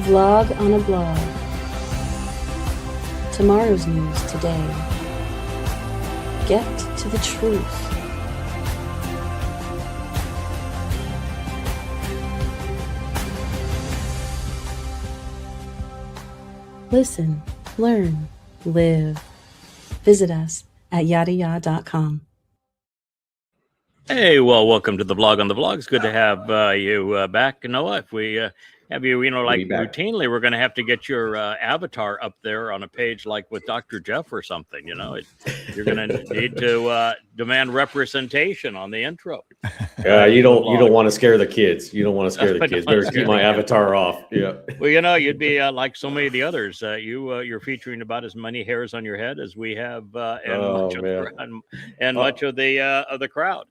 vlog on a blog. Tomorrow's news today. Get to the truth. Listen, learn, live. Visit us at yadaya.com. Hey, well, welcome to the Vlog on the Vlog. It's good to have you back, Noah. If we have you, like routinely, we're going to have to get your avatar up there on a page like with Dr. Jeff or something. You're going to need to demand representation on the intro. You don't want to scare the kids. You don't want to scare the kids. Better keep my avatar off. Yeah. Well, you'd be like so many of the others. You're featuring about as many hairs on your head as we have, and much of the crowd.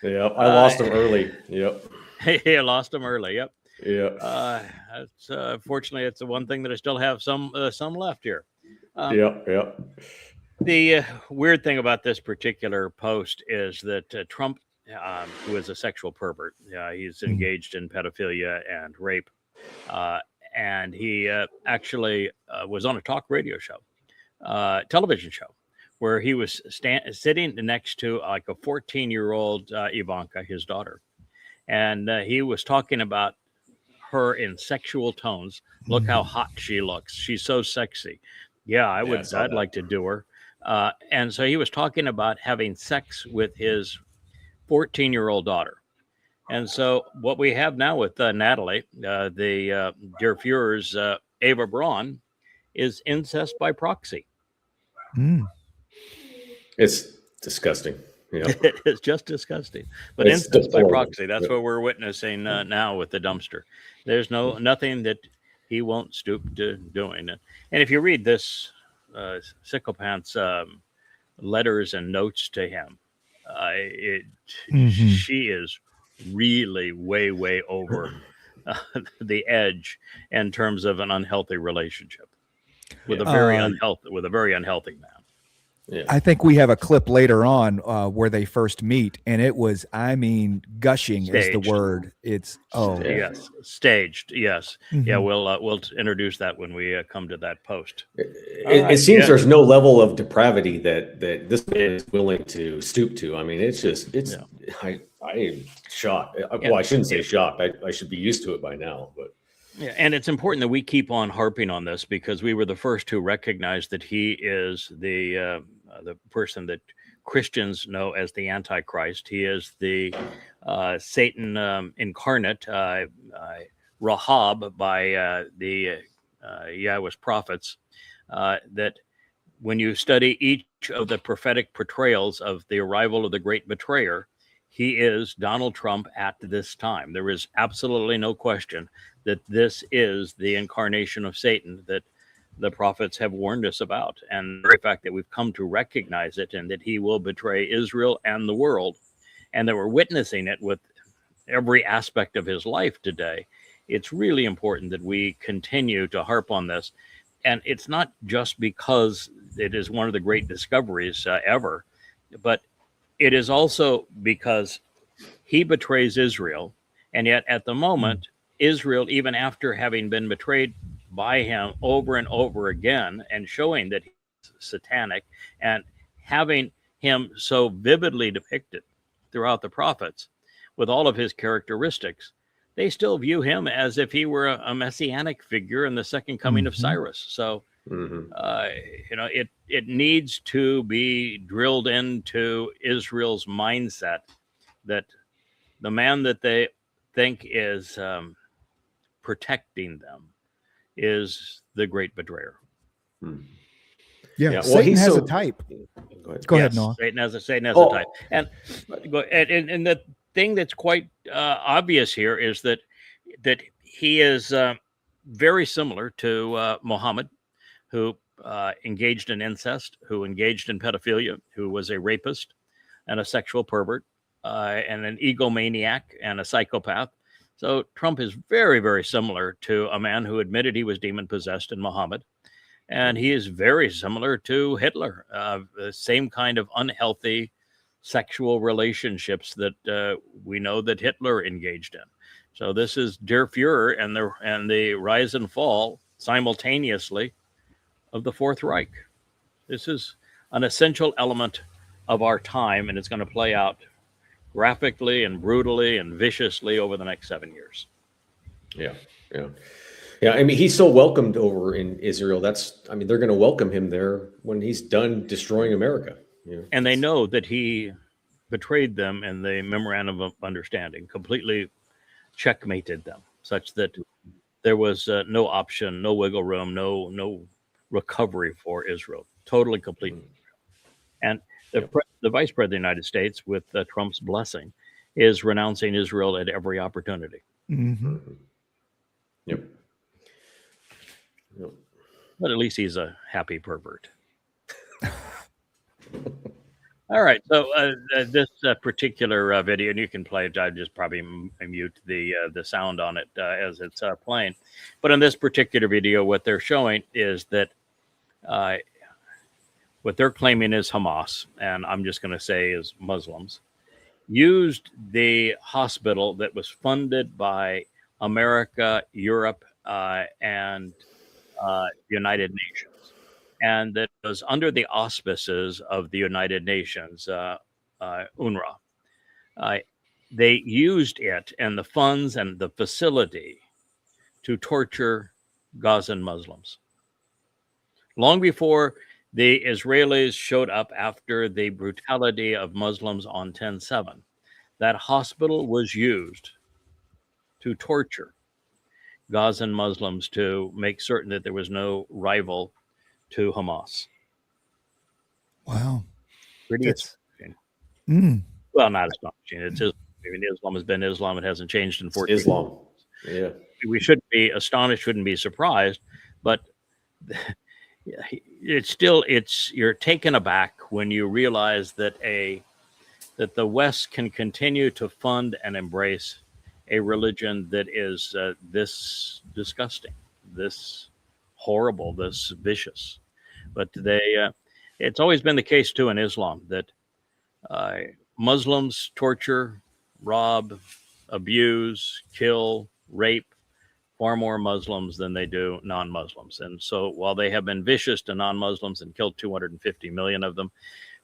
Yeah, I lost them early. Yep. Hey, I lost them early. Yep. Yeah. Fortunately, it's the one thing that I still have some left here. Yep. The weird thing about this particular post is that Trump, who is a sexual pervert, he's engaged in pedophilia and rape, and he actually was on a talk radio show, television show, where he was sitting next to like a 14-year-old Ivanka, his daughter. And he was talking about her in sexual tones. Look how hot she looks. She's so sexy. Yeah, I'd like to do her. And so he was talking about having sex with his 14-year-old daughter. And so what we have now with Natalie, the Der Fuhrer's Eva Braun, is incest by proxy. It's disgusting. Yeah. It is just disgusting. But it's incest by proxy, that's what we're witnessing now with the dumpster. There's nothing that he won't stoop to doing. And if you read this psychopath's letters and notes to him, she is really way over the edge in terms of an unhealthy relationship with a very unhealthy man. Yeah. I think we have a clip later on where they first meet, and it was, gushing staged. Is the word. It's yes, staged. Yes, yeah. We'll introduce that when we come to that post. It seems there's no level of depravity that this man is willing to stoop to. I am shocked. Well, I shouldn't say shocked. I should be used to it by now, but. Yeah, and it's important that we keep on harping on this because we were the first to recognize that he is the person that Christians know as the Antichrist. He is the Satan incarnate, Rahab by the Yahweh's prophets. That when you study each of the prophetic portrayals of the arrival of the great betrayer, he is Donald Trump at this time. There is absolutely no question that this is the incarnation of Satan that the prophets have warned us about. And the very fact that we've come to recognize it and that he will betray Israel and the world, and that we're witnessing it with every aspect of his life today, it's really important that we continue to harp on this. And it's not just because it is one of the great discoveries ever, but it is also because he betrays Israel. And yet at the moment, Israel, even after having been betrayed by him over and over again and showing that he's satanic and having him so vividly depicted throughout the prophets with all of his characteristics, they still view him as if he were a messianic figure in the second coming of Cyrus. So, it needs to be drilled into Israel's mindset that the man that they think is protecting them is the great betrayer. Yeah. Satan has a type. Go ahead, Noah. Satan has a type. And the thing that's quite obvious here is that he is very similar to Muhammad, who engaged in incest, who engaged in pedophilia, who was a rapist and a sexual pervert, and an egomaniac and a psychopath. So Trump is very, very similar to a man who admitted he was demon-possessed in Muhammad. And he is very similar to Hitler, the same kind of unhealthy sexual relationships that we know that Hitler engaged in. So this is Der Fuhrer and the rise and fall simultaneously of the Fourth Reich. This is an essential element of our time, and it's going to play out graphically and brutally and viciously over the next 7 years. Yeah. I mean, he's so welcomed over in Israel. They're going to welcome him there when he's done destroying America. And they know that he betrayed them in the memorandum of understanding, completely checkmated them, such that there was no option, no wiggle room, no recovery for Israel. Totally, complete. And the vice president of the United States, with Trump's blessing, is renouncing Israel at every opportunity. Mm-hmm. Yep. But at least he's a happy pervert. All right. So this particular video, and you can play it. I just probably mute the sound on it as it's playing. But in this particular video, what they're showing is that what they're claiming is Hamas, and I'm just going to say is Muslims, used the hospital that was funded by America, Europe, and the United Nations, and that was under the auspices of the United Nations, UNRWA. They used it and the funds and the facility to torture Gazan Muslims. Long before the Israelis showed up after the brutality of Muslims on 10/7, that hospital was used to torture Gazan Muslims to make certain that there was no rival to Hamas. Wow. Pretty astonishing. Well, not astonishing. It's just, Islam has been Islam. It hasn't changed in 14 years. Islam. Yeah. We shouldn't be astonished, shouldn't be surprised, but you're taken aback when you realize that that the West can continue to fund and embrace a religion that is this disgusting, this horrible, this vicious. But it's always been the case too in Islam that Muslims torture, rob, abuse, kill, rape far more Muslims than they do non-Muslims. And so while they have been vicious to non-Muslims and killed 250 million of them,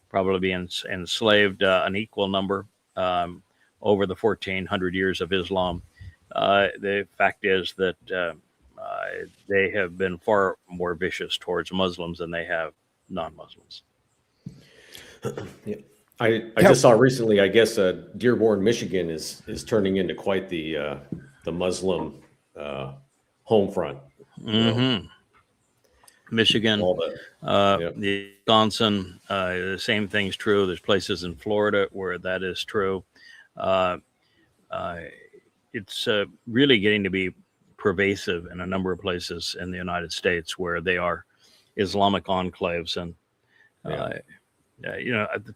probably enslaved an equal number over the 1400 years of Islam, the fact is that they have been far more vicious towards Muslims than they have non-Muslims. Yeah. I just saw recently, I guess, Dearborn, Michigan is turning into quite the Muslim home front. Mm-hmm. Michigan, the Wisconsin, the same thing's true. There's places in Florida where that is true. It's really getting to be pervasive in a number of places in the United States where they are Islamic enclaves. And,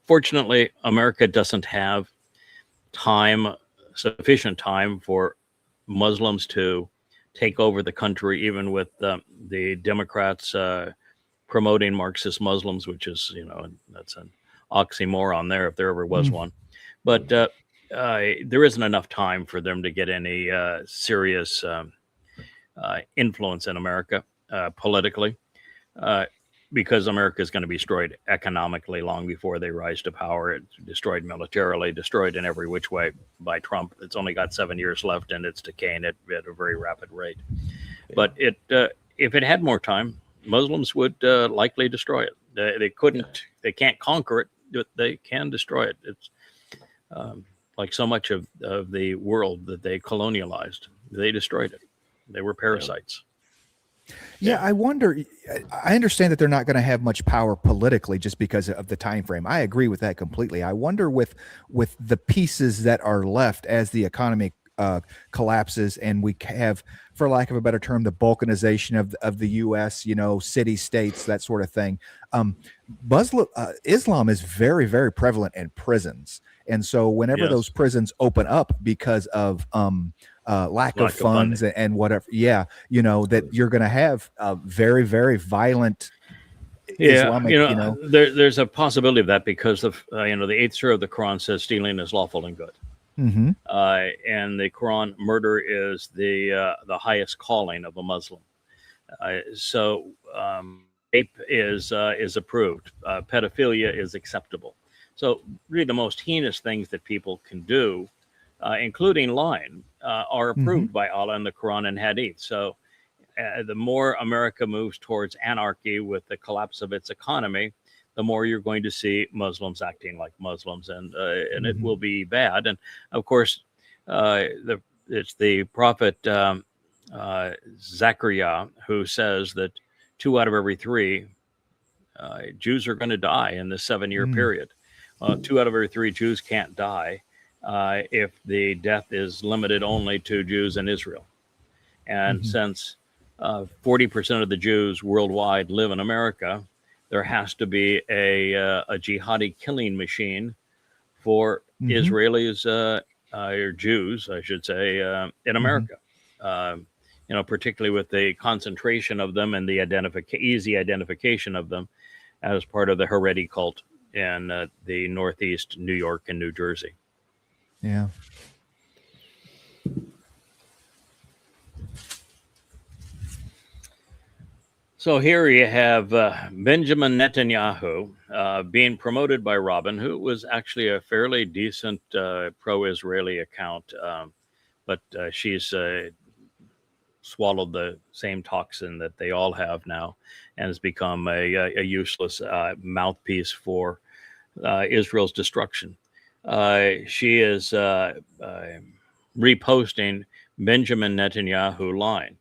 fortunately, America doesn't have sufficient time for Muslims to take over the country, even with the Democrats promoting Marxist Muslims, which is, that's an oxymoron there if there ever was one. But there isn't enough time for them to get any serious influence in America politically, because America is going to be destroyed economically long before they rise to power. It's destroyed militarily, destroyed in every which way by Trump. It's only got 7 years left, and it's decaying at a very rapid rate. But if it had more time, Muslims would likely destroy it. They can't conquer it, but they can destroy it. It's like so much of the world that they colonialized. They destroyed it. They were parasites. Yeah, I wonder. I understand that they're not going to have much power politically just because of the time frame. I agree with that completely. I wonder with the pieces that are left as the economy collapses, and we have, for lack of a better term, the balkanization of the U.S. City states, that sort of thing. Islam is very, very prevalent in prisons, and so whenever those prisons open up because of lack of funds and whatever, that you're going to have very, very violent Islamic, there's a possibility of that because of the 8th surah of the Quran says stealing is lawful and good. Mm-hmm. And the Quran, murder is the highest calling of a Muslim. So rape is approved. Pedophilia is acceptable. So really, the most heinous things that people can do, including lying, are approved by Allah in the Quran and Hadith. So the more America moves towards anarchy with the collapse of its economy, the more you're going to see Muslims acting like Muslims, and it will be bad. And of course, it's the prophet Zechariah who says that 2 out of every 3 Jews are going to die in this 7-year period. 2 out of every 3 Jews can't die if the death is limited only to Jews in Israel. And since 40% of the Jews worldwide live in America, there has to be a jihadi killing machine for Israelis or Jews, I should say, in America. Particularly with the concentration of them and the easy identification of them as part of the Haredi cult in the Northeast, New York, and New Jersey. Yeah. So here you have Benjamin Netanyahu being promoted by Robin, who was actually a fairly decent pro-Israeli account, but she's swallowed the same toxin that they all have now and has become a useless mouthpiece for Israel's destruction. She is reposting Benjamin Netanyahu line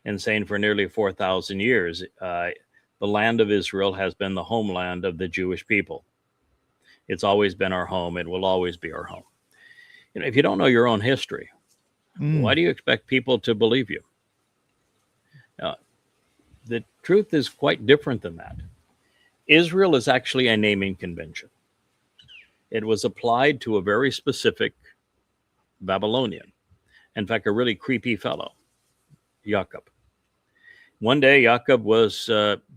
and saying for nearly 4,000 years, the land of Israel has been the homeland of the Jewish people. It's always been our home. It will always be our home. If you don't know your own history, why do you expect people to believe you? The truth is quite different than that. Israel is actually a naming convention. It was applied to a very specific Babylonian. In fact, a really creepy fellow, Jacob. One day, Jacob was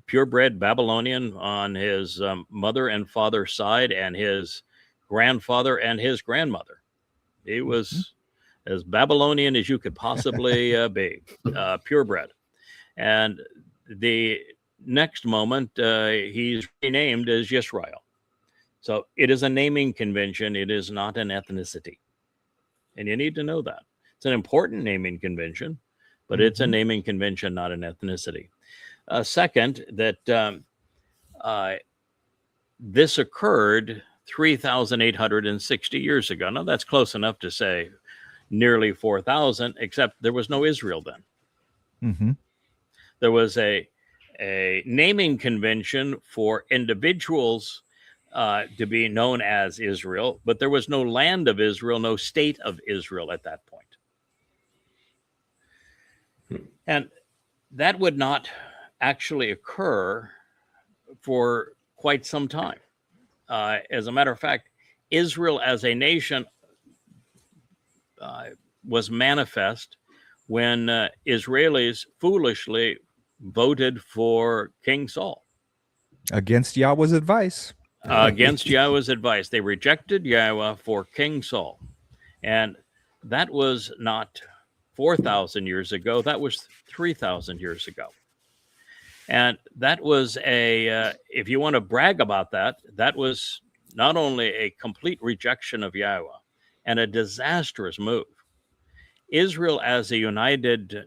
purebred Babylonian on his mother and father's side, and his grandfather and his grandmother. He was as Babylonian as you could possibly be, purebred. And the next moment, he's renamed as Yisrael. So it is a naming convention. It is not an ethnicity. And you need to know that. It's an important naming convention, but it's a naming convention, not an ethnicity. Second, that this occurred 3,860 years ago. Now, that's close enough to say nearly 4,000, except there was no Israel then. There was a naming convention for individuals to be known as Israel, but there was no land of Israel, no state of Israel at that point. And that would not actually occur for quite some time. As a matter of fact, Israel as a nation was manifest when Israelis foolishly voted for King Saul. Against Yahweh's advice. Against Yahweh's advice. They rejected Yahweh for King Saul. And that was not 4,000 years ago. That was 3,000 years ago. And that was if you want to brag about that, that was not only a complete rejection of Yahweh and a disastrous move. Israel as a united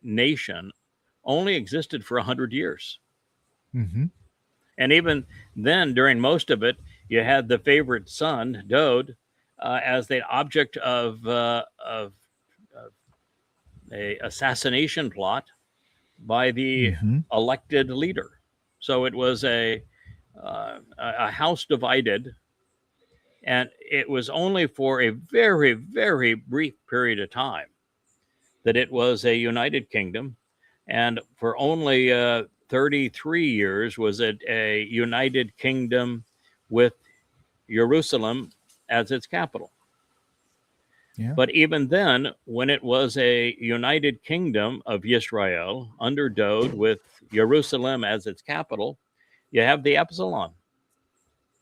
nation only existed for 100 years. And even then, during most of it, you had the favorite son, Dowd, as the object of a assassination plot by the elected leader. So it was a house divided, and it was only for a very, very brief period of time that it was a united kingdom, and for only 33 years was it a united kingdom with Jerusalem as its capital. But even then, when it was a united kingdom of Yisrael under Dowd with Jerusalem as its capital, you have the Absalom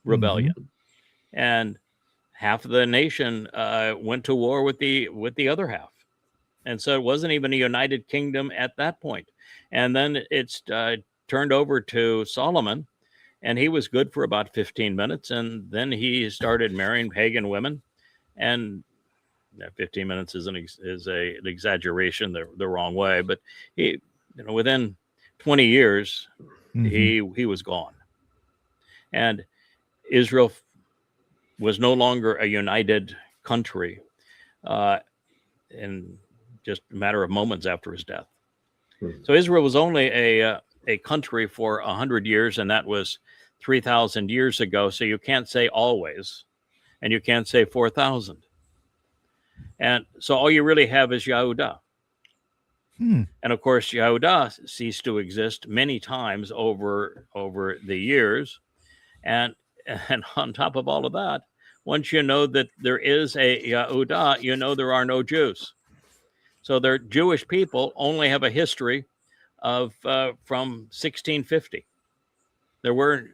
rebellion. And half of the nation went to war with the other half, and so it wasn't even a united kingdom at that point. And then it's turned over to Solomon, and he was good for about 15 minutes, and then he started marrying pagan women. And 15 minutes is an exaggeration the wrong way, but he, within 20 years, he was gone, and Israel was no longer a united country in just a matter of moments after his death. So Israel was only a country for 100 years, and that was 3,000 years ago. So you can't say always, and you can't say 4,000. And so all you really have is Yehudah. And of course, Yehudah ceased to exist many times over the years. And on top of all of that, once you know that there is a Yehudah, you know there are no Jews. So their Jewish people only have a history of from 1650. There were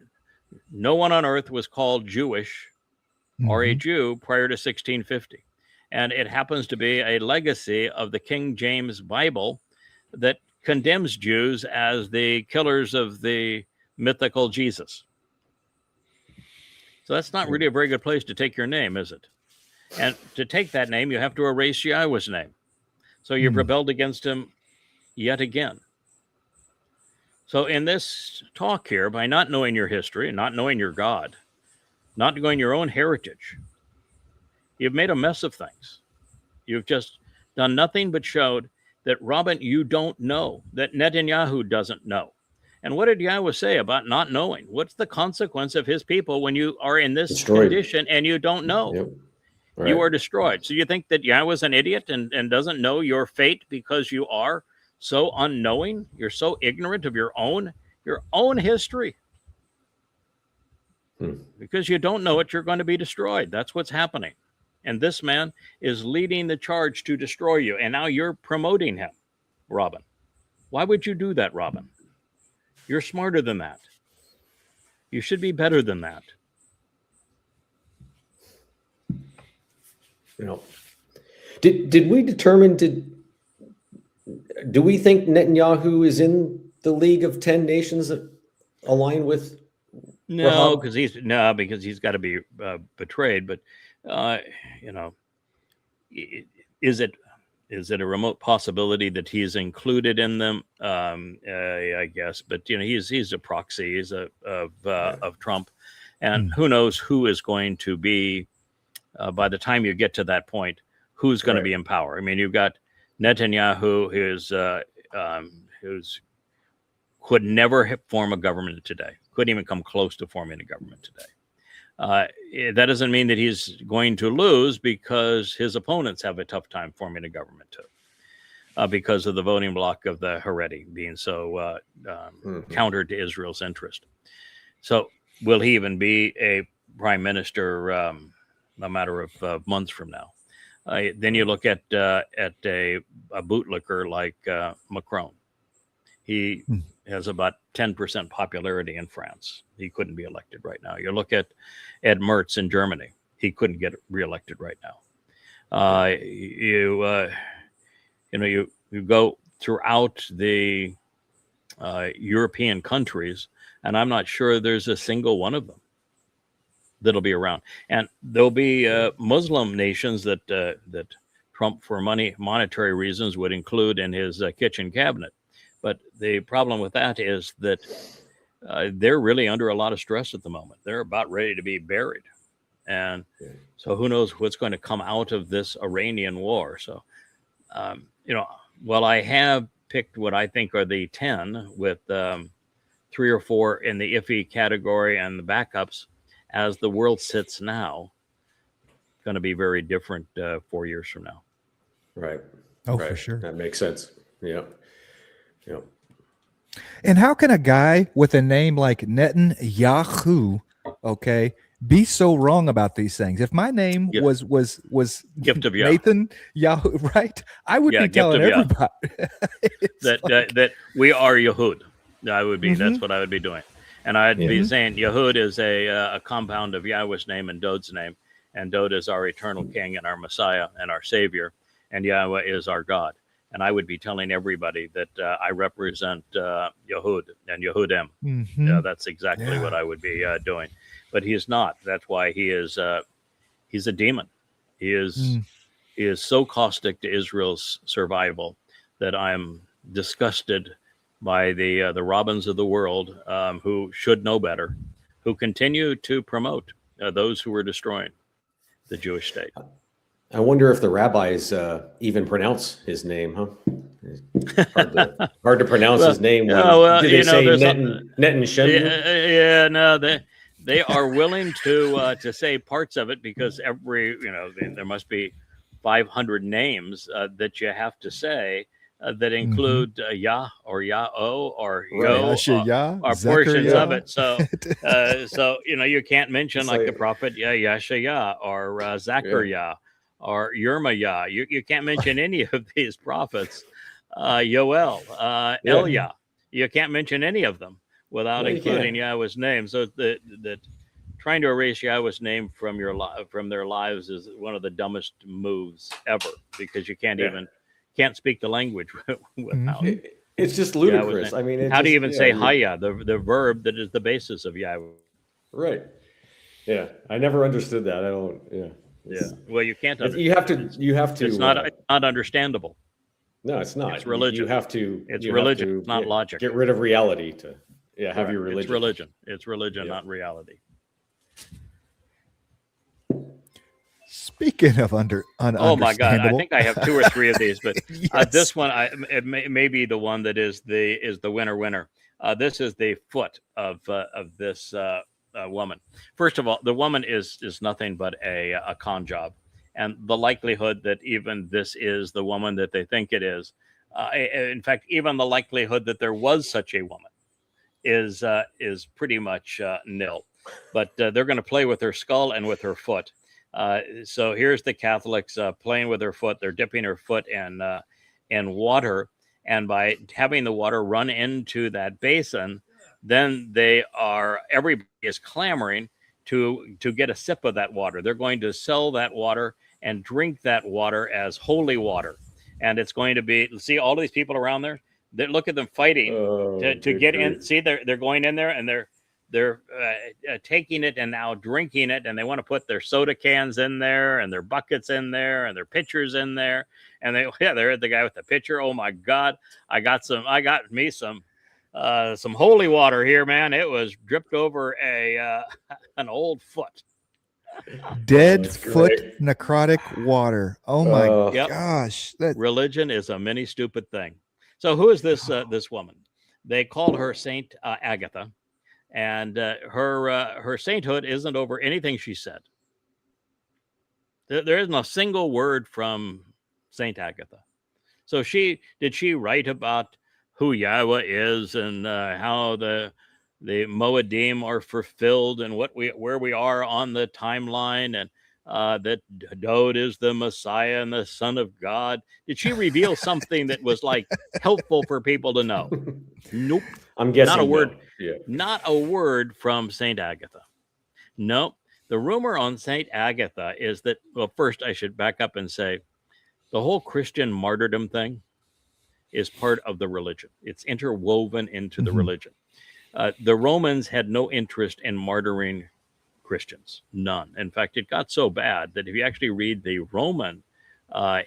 no one on earth was called Jewish or a Jew prior to 1650. And it happens to be a legacy of the King James Bible that condemns Jews as the killers of the mythical Jesus. So that's not really a very good place to take your name, is it? And to take that name, you have to erase Yahweh's name. So you've rebelled against him yet again. So in this talk here, by not knowing your history, not knowing your God, not knowing your own heritage, you've made a mess of things. You've just done nothing but showed that, Robin, you don't know, that Netanyahu doesn't know. And what did Yahweh say about not knowing? What's the consequence of his people when you are in this condition and you don't know? Yep. Right. You are destroyed. So you think that Yahweh's an idiot and doesn't know your fate because you are so unknowing? You're so ignorant of your own history. Because you don't know it, you're going to be destroyed. That's what's happening. And this man is leading the charge to destroy you. And now you're promoting him, Robin. Why would you do that, Robin? You're smarter than that. You should be better than that. Did we determine, do we think Netanyahu is in the League of 10 Nations that align with? No, because he's got to be betrayed. But is it a remote possibility that he's included in them? I guess, but he's a proxy. He's of Trump, and who knows who is going to be by the time you get to that point, who's going to be in power? I mean, you've got Netanyahu, who's could never form a government today. Couldn't even come close to forming a government today. That doesn't mean that he's going to lose, because his opponents have a tough time forming a government too, because of the voting bloc of the Haredi being so counter to Israel's interest. So will he even be a prime minister a matter of months from now? Then you look at a bootlicker like Macron. He has about 10% popularity in France. He couldn't be elected right now. You look at Ed Mertz in Germany. He couldn't get reelected right now. You go throughout the European countries, and I'm not sure there's a single one of them that'll be around. And there'll be Muslim nations that Trump, for monetary reasons, would include in his kitchen cabinet. But the problem with that is that they're really under a lot of stress at the moment. They're about ready to be buried. And so who knows what's going to come out of this Iranian war. So, well, I have picked what I think are the 10 with 3 or 4 in the iffy category and the backups. As the world sits now, going to be very different 4 years from now. Right. Oh, right. for sure. That makes sense. Yeah. Yeah. And how can a guy with a name like Netanyahu, be so wrong about these things? If my name was Gift of Yah. Nathan Yahoo, right? I would be telling everybody that we are Yehud. I would be. That's what I would be doing. And I'd be saying Yehud is a compound of Yahweh's name and Dod's name, and Dode is our eternal King and our Messiah and our Savior, and Yahweh is our God. And I would be telling everybody that I represent Yehud and Yehudim. Mhm. That's exactly Yeah. what I would be doing. But he is not. That's why he's a demon. He is so caustic to Israel's survival that I'm disgusted by the Robins of the world who should know better, who continue to promote those who are destroying the Jewish state. I wonder if the rabbis even pronounce his name, huh? Hard to pronounce his name. Did they say Netan Shemu? Yeah, no, they are willing to say parts of it because there must be 500 names that you have to say that include Yah or Yah-O or Yo or portions of it. So you can't mention like the prophet Yashayah or Zachariah or Yirmiyah. You can't mention any of these prophets. Yoel, Elia. You can't mention any of them without including Yahweh's name. So that trying to erase Yahweh's name from their lives is one of the dumbest moves ever, because you can't speak the language without it. It's just ludicrous. I mean, how do you even say Haya, the verb that is the basis of Yahweh? Right. Yeah, I never understood that. I don't. Yeah. Well, you can't. You have to. It's not understandable. No, it's not. It's religion. You have to. It's religion, it's not logic. Get rid of reality to have your religion. It's religion. It's religion, not reality. Speaking of oh my God! I think I have 2 or 3 of these, but Yes. this one it may be the one that is the winner. This is the foot of this woman. First of all, the woman is nothing but a con job, and the likelihood that even this is the woman that they think it is, in fact, even the likelihood that there was such a woman is pretty much nil. But they're going to play with her skull and with her foot. So here's the Catholics playing with her foot. They're dipping her foot in water, and by having the water run into that basin, then everybody is clamoring to get a sip of that water. They're going to sell that water and drink that water as holy water, and it's going to be. See all these people around there. Look at them fighting to get in. See, they're going in there and they're taking it and now drinking it, and they want to put their soda cans in there and their buckets in there and their pitchers in there, and they're the guy with the pitcher. Oh my God, I got me some holy water here, man. It was dripped over an old foot. Dead foot necrotic water. Oh my gosh. Religion is a mini stupid thing. So who is this this woman? They called her Saint Agatha, and her sainthood isn't over anything she said. There isn't a single word from Saint Agatha. So did she write about who Yahweh is and how the Moedim are fulfilled and where we are on the timeline, and that Dode is the Messiah and the Son of God? Did she reveal something that was like helpful for people to know? Nope. I'm guessing not a word. No. Yeah. Not a word from Saint Agatha. No. The rumor on Saint Agatha is that, well, first I should back up and say the whole Christian martyrdom thing is part of the religion. It's interwoven into the religion. The Romans had no interest in martyring Christians, none. In fact, it got so bad that if you actually read the Roman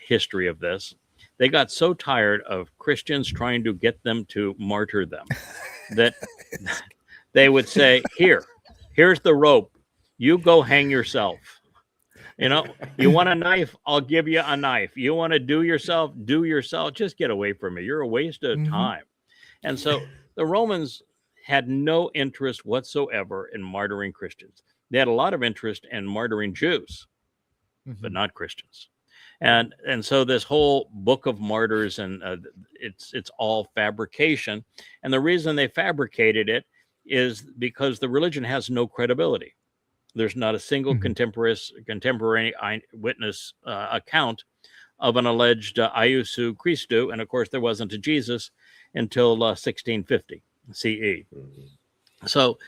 history of this, they got so tired of Christians trying to get them to martyr them that they would say, here's the rope. You go hang yourself. You want a knife? I'll give you a knife. You want to do yourself? Just get away from me. You're a waste of time. And so the Romans had no interest whatsoever in martyring Christians. They had a lot of interest in martyring Jews, but not Christians. And so this whole book of martyrs, and it's all fabrication. And the reason they fabricated it is because the religion has no credibility. There's not a single contemporary eyewitness account of an alleged Iesu Christou, and of course there wasn't a Jesus until 1650 CE. So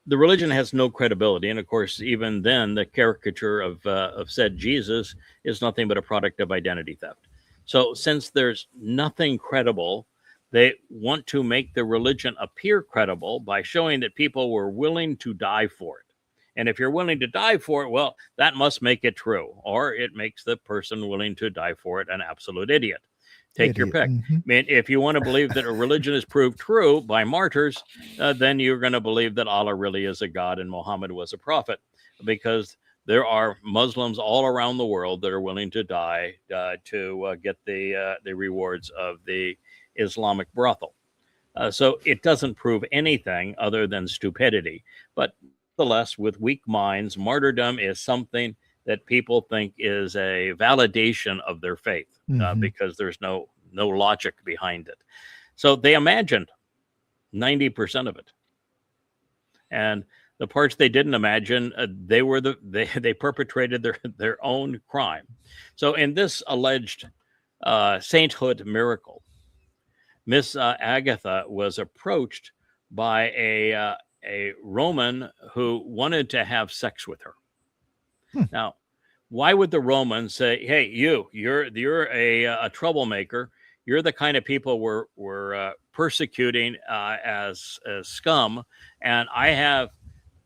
the religion has no credibility, and of course, even then, the caricature of said Jesus is nothing but a product of identity theft. So, since there's nothing credible, they want to make the religion appear credible by showing that people were willing to die for it. And if you're willing to die for it, well, that must make it true, or it makes the person willing to die for it an absolute idiot. Take your pick. Mm-hmm. I mean, if you want to believe that a religion is proved true by martyrs, then you're going to believe that Allah really is a god and Muhammad was a prophet, because there are Muslims all around the world that are willing to die to get the rewards of the Islamic brothel. So it doesn't prove anything other than stupidity. But nonetheless, with weak minds, martyrdom is something that people think is a validation of their faith, because there's no logic behind it. So they imagined 90% of it, and the parts they didn't imagine, they perpetrated their own crime. So in this alleged sainthood miracle, Miss Agatha was approached by a Roman who wanted to have sex with her. Now, why would the Roman say, "Hey, you're a troublemaker. You're the kind of people we're persecuting as scum, and I have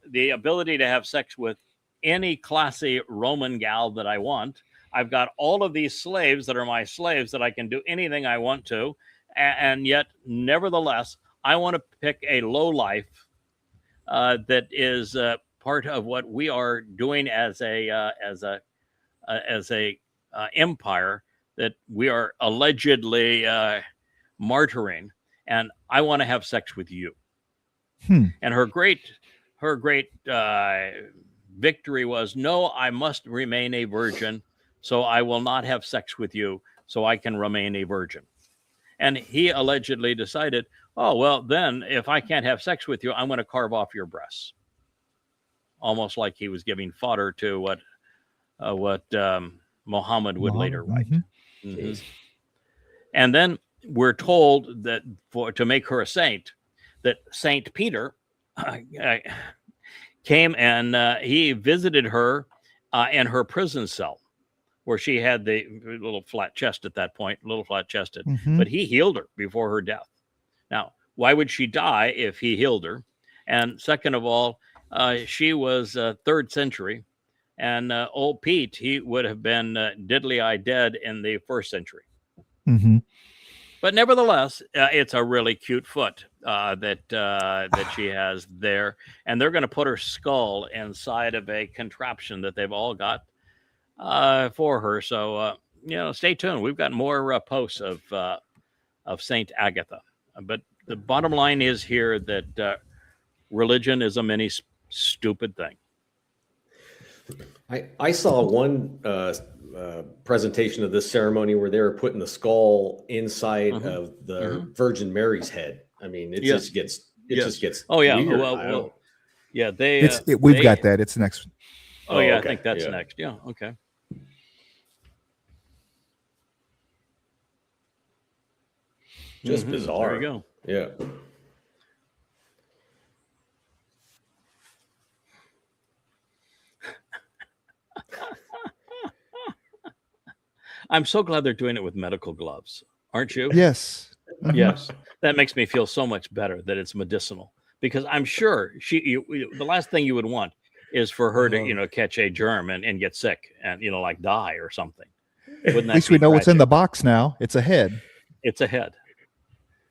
the ability to have sex with any classy Roman gal that I want. I've got all of these slaves that are my slaves that I can do anything I want to, and yet, nevertheless, I want to pick a lowlife that is part of what we are doing as a empire that we are allegedly martyring, and I want to have sex with you." And her great victory was, "No, I must remain a virgin, so I will not have sex with you, so I can remain a virgin." And he allegedly decided, "Oh, well, then if I can't have sex with you, I'm going to carve off your breasts." Almost like he was giving fodder to what Muhammad would later write. And then we're told that to make her a saint, that Saint Peter came and he visited her in her prison cell, where she had the little flat chest at that point, but he healed her before her death. Now, why would she die if he healed her? And second of all, she was 3rd century, and old Pete, he would have been diddly-eyed dead in the 1st century. But nevertheless, it's a really cute foot that she has there, and they're going to put her skull inside of a contraption that they've all got for her. So stay tuned. We've got more posts of Saint Agatha. But the bottom line is here that religion is a mini stupid thing. I saw one presentation of this ceremony where they were putting the skull inside of the Virgin Mary's head. I mean, it just gets Oh yeah, weird. well, yeah. We've got that. It's next. Oh yeah, okay. I think that's next. Yeah, okay. Just bizarre. There you go. Yeah. I'm so glad they're doing it with medical gloves, aren't you? Yes. Yes. That makes me feel so much better that it's medicinal, because I'm sure the last thing you would want is for her to, catch a germ and get sick and, like die or something. Wouldn't that At least we know what's in the box now. It's a head. It's a head.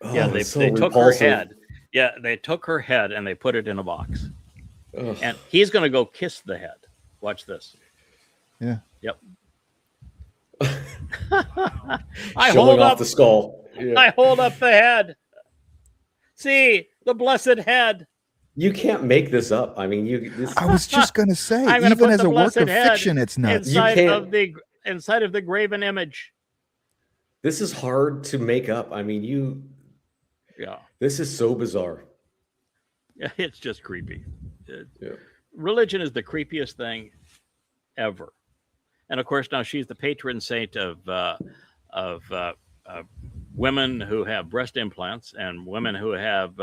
Oh, Yeah, they took her head. Yeah, they took her head and they put it in a box. Ugh. And he's going to go kiss the head. Watch this. Yeah. Yep. Showing off the skull. Yeah. I hold up the head. See, the blessed head. You can't make this up. I mean, I was just going to say, I'm gonna even put as the a work blessed of head fiction, it's nuts. inside of the graven image. This is hard to make up. I mean, Yeah. this is so bizarre. Yeah, it's just creepy. Yeah. Religion is the creepiest thing ever. And of course, now she's the patron saint of women who have breast implants and women who have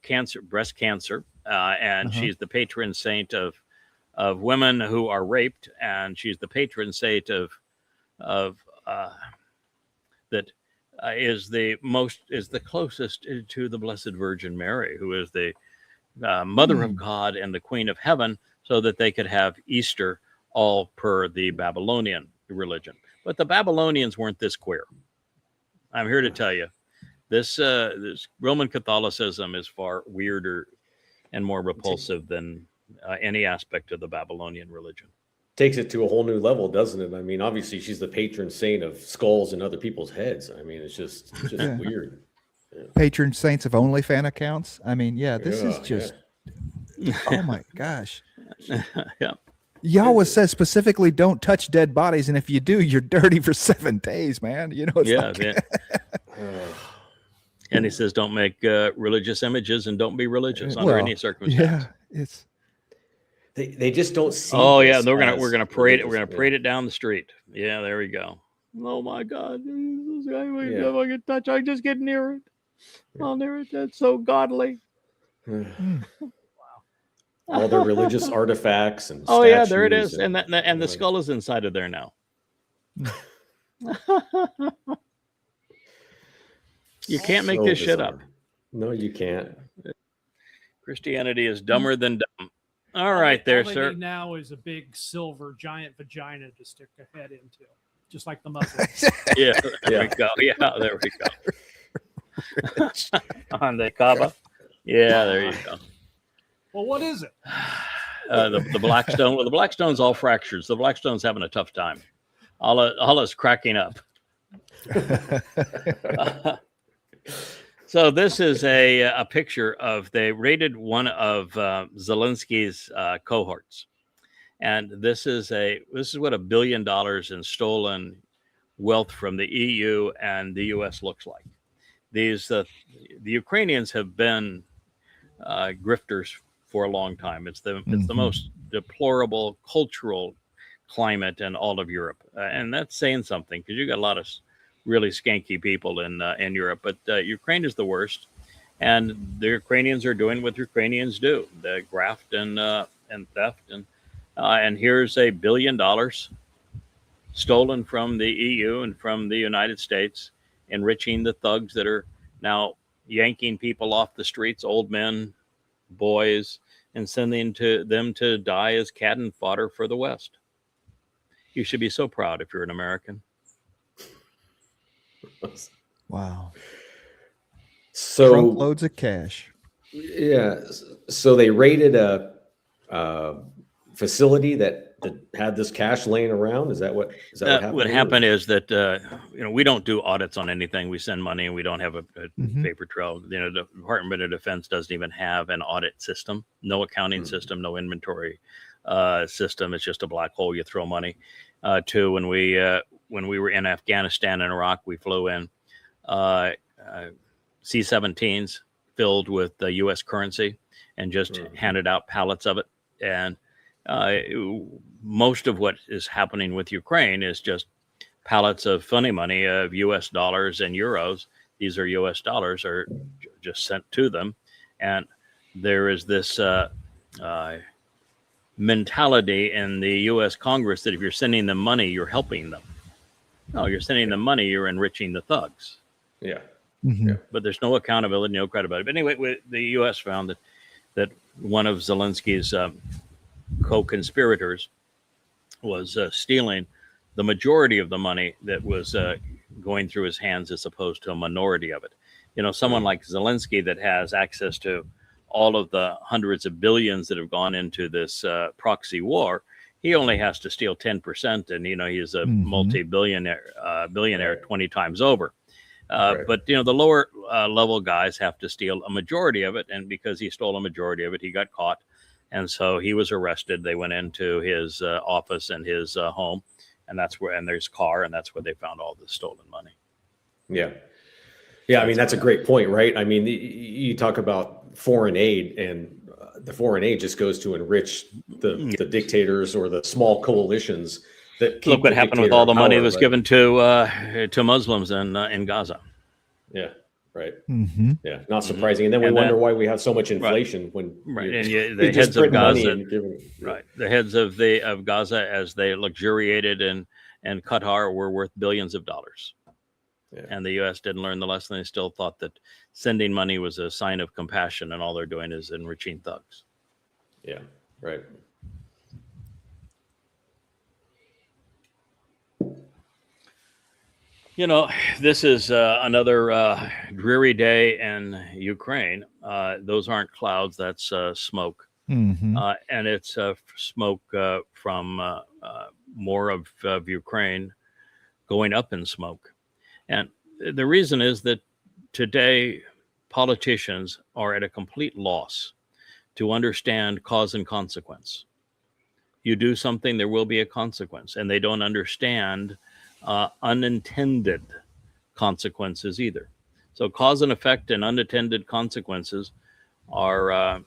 cancer, breast cancer. and Uh-huh. she's the patron saint of women who are raped, and she's the patron saint of that is the closest to the Blessed Virgin Mary, who is the Mother of God and the Queen of Heaven, so that they could have Easter all per the Babylonian religion. But the Babylonians weren't this queer. I'm here to tell you, this Roman Catholicism is far weirder and more repulsive than any aspect of the Babylonian religion. Takes it to a whole new level, doesn't it? I mean, obviously she's the patron saint of skulls and other people's heads. I mean, it's just Yeah. weird. Patron saints of OnlyFans accounts. I mean, yeah, this is Yeah, just, oh my gosh. Yeah. Yahweh says specifically, don't touch dead bodies, and if you do, you're dirty for 7 days, man. You know, it's Yeah, like, yeah. And he says, don't make religious images and don't be religious under well, any circumstance. yeah, it's They just don't see. Oh yeah, this we're gonna as parade it. religious, We're gonna parade it down the street. Yeah, there we go. Oh my God, this guy, Yeah. if I can touch, I just get near it. Oh, near it. That's so godly. All their religious artifacts and Oh yeah, there it is, statues and the skull is inside of there now. You can't make So this shit up. bizarre. No, you can't. Christianity is dumber than dumb. All right, there, all they sir. need now is a big silver giant vagina to stick a head into, just like the Muslims. Yeah, there Yeah. we go. Yeah, there we go. On the Kaaba. Yeah, there you go. Well, what is it? The Blackstone. Well, the Blackstone's all fractures. The Blackstone's having a tough time. Allah's cracking up. So this is a picture of, they raided one of Zelensky's cohorts, and this is what $1 billion in stolen wealth from the EU and the US looks like. These the Ukrainians have been grifters for a long time. It's the most deplorable cultural climate in all of Europe, and that's saying something, because you got a lot of really skanky people in Europe, but Ukraine is the worst, and the Ukrainians are doing what Ukrainians do: the graft and theft, and here's $1 billion stolen from the EU and from the United States, enriching the thugs that are now yanking people off the streets, old men, boys, and sending them to die as cannon fodder for the West. You should be so proud if you're an American. wow. So Trunk loads of cash. yeah, so they raided a facility that had this cash laying around. Is that what happened? What happened is that we don't do audits on anything. We send money, and we don't have a paper trail. The Department of Defense doesn't even have an audit system. No accounting system. No inventory system. It's just a black hole. You throw money to. When we were in Afghanistan and Iraq, we flew in C-17s filled with U.S. currency and just handed out pallets of it. And most of what is happening with Ukraine is just pallets of funny money of U.S. dollars and euros. These are U.S. dollars are just sent to them. And there is this mentality in the U.S. Congress that if you're sending them money, you're helping them. No, you're sending them money, you're enriching the thugs. Yeah. But there's no accountability, no credibility. But anyway, the U.S. found that one of Zelensky's co-conspirators was stealing the majority of the money that was going through his hands, as opposed to a minority of it. Someone like Zelensky that has access to all of the hundreds of billions that have gone into this proxy war, he only has to steal 10%, and he's a billionaire 20 times over. But the lower level guys have to steal a majority of it, and because he stole a majority of it, he got caught, and so he was arrested. They went into his office and his home, and there's car, and that's where they found all the stolen money. Yeah. I mean, that's a great point, right? I mean, you talk about foreign aid, and the foreign aid just goes to enrich the dictators or the small coalitions that keep. Look what happened with all the money that was given to Muslims in Gaza. Yeah. right? Mm-hmm. Yeah, not surprising. And then we And wonder that- why we have so much inflation when Right, you, and you the just heads of print money Gaza, and giving, right, the heads of Gaza, as they luxuriated in Qatar, were worth billions of dollars. Yeah. And the U.S. didn't learn the lesson. They still thought that sending money was a sign of compassion, and all they're doing is enriching thugs. Yeah, right. You know, this is another dreary day in Ukraine. Those aren't clouds, that's smoke. Mm-hmm. And it's smoke from more of Ukraine going up in smoke. And the reason is that today politicians are at a complete loss to understand cause and consequence. You do something, there will be a consequence, and they don't understand unintended consequences either. So cause and effect and unintended consequences are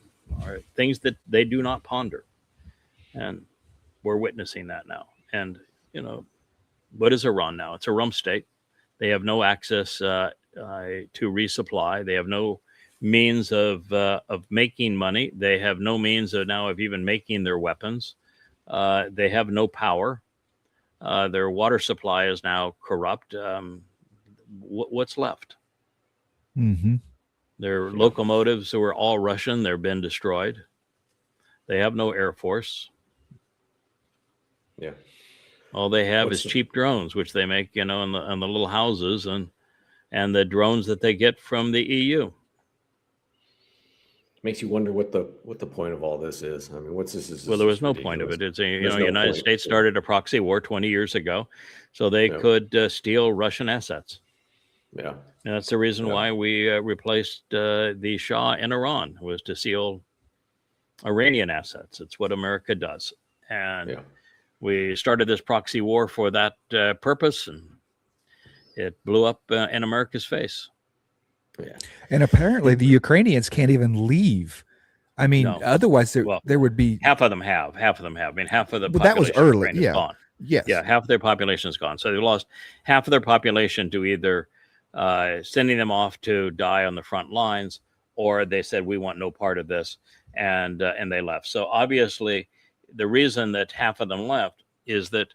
things that they do not ponder. And we're witnessing that now. And, you know, what is Iran now? It's a rump state. They have no access to resupply. They have no means of making money. They have no means of now of even making their weapons. They have no power. Their water supply is now corrupt. What's left? Mm-hmm. Their locomotives were all Russian. They've been destroyed. They have no air force. Yeah. All they have What's is the- cheap drones, which they make, you know, in the little houses, and the drones that they get from the EU. Makes you wonder what the point of all this is. I mean, what's this? Well, there was no point of it. It's There's no United point. States started a proxy war 20 years ago, so they Yeah. could steal Russian assets. Yeah. And that's the reason Yeah. why we replaced the Shah in Iran, was to steal Iranian assets. It's what America does. And Yeah. we started this proxy war for that purpose, and it blew up in America's face. Yeah. And apparently the Ukrainians can't even leave. I mean, No. otherwise Well, there would be. Half of them have. Half of them have. I mean, half of the But that was population of early, Ukraine is yeah. gone. Yes. Yeah, half of their population is gone. So they lost half of their population to either sending them off to die on the front lines, or they said, we want no part of this, and they left. So obviously, the reason that half of them left is that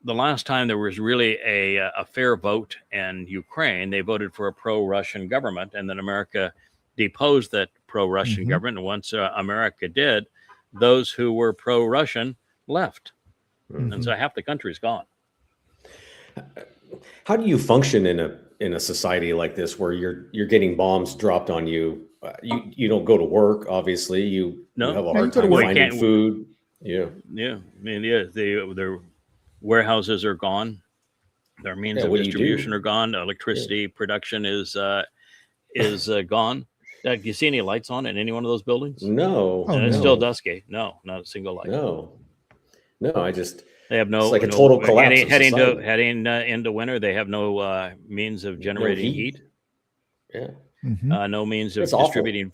the last time there was really a fair vote in Ukraine, they voted for a pro-Russian government, and then America deposed that pro-Russian Mhm. government. And once America did, those who were pro-Russian left. Mhm. And so half the country's gone. How do you function in a society like this where you're getting bombs dropped on you? You don't go to work, obviously. You No. have a No, hard you go to time work. finding Can't- food. Yeah. Yeah, I mean, yeah, their warehouses are gone. Their means Yeah, of what do you do? distribution are gone. Electricity production is gone. Do you see any lights on in any one of those buildings? No. Oh, And it's no. still dusky. No, not a single light. No. I just They have no. It's like a total collapse of Heading society. into winter, they have no means of generating heat. Yeah. Mhm. No means of It's awful. distributing.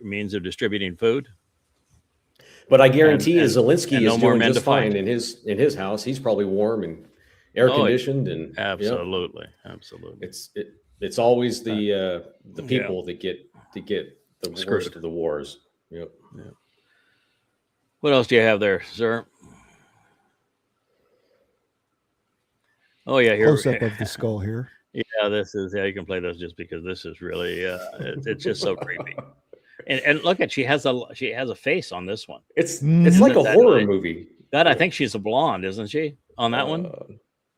Means of distributing food. But I guarantee And- Zelensky and no is more doing men just to fight. fine in his house. He's probably warm and air Oh, conditioned and yeah. Absolutely. It's always the Yeah. people that get the Screwed. worst of the wars. Yep. What else do you have there, sir? Oh yeah, here. Close up of the skull here. Yeah, this is. Yeah, you can play this just because this is really. It's just so creepy. And look at she has a face on this one. It's Mhm. like a That- horror movie. God, I think she's a blonde, isn't she? On that one.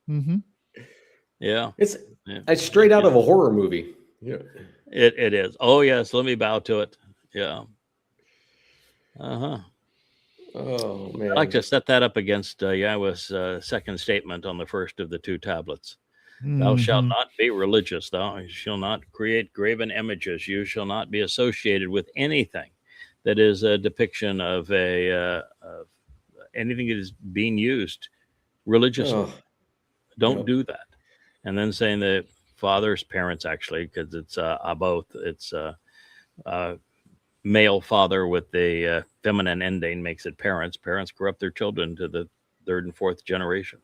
Mm-hmm. Yeah. It's Yeah. it's straight out of a horror movie. Yeah. It is. Oh yes, let me bow to it. Yeah. Uh-huh. Oh man. I'd like to set that up against Yahweh's second statement on the first of the two tablets. Thou shalt Mhm. not be religious. Thou shalt not create graven images. You shall not be associated with anything that is a depiction of of anything that is being used religiously. Oh, Don't Yep. do that. And then saying the father's parents, actually, because it's both. It's male father with the feminine ending makes it parents. Parents corrupt their children to the third and fourth generation.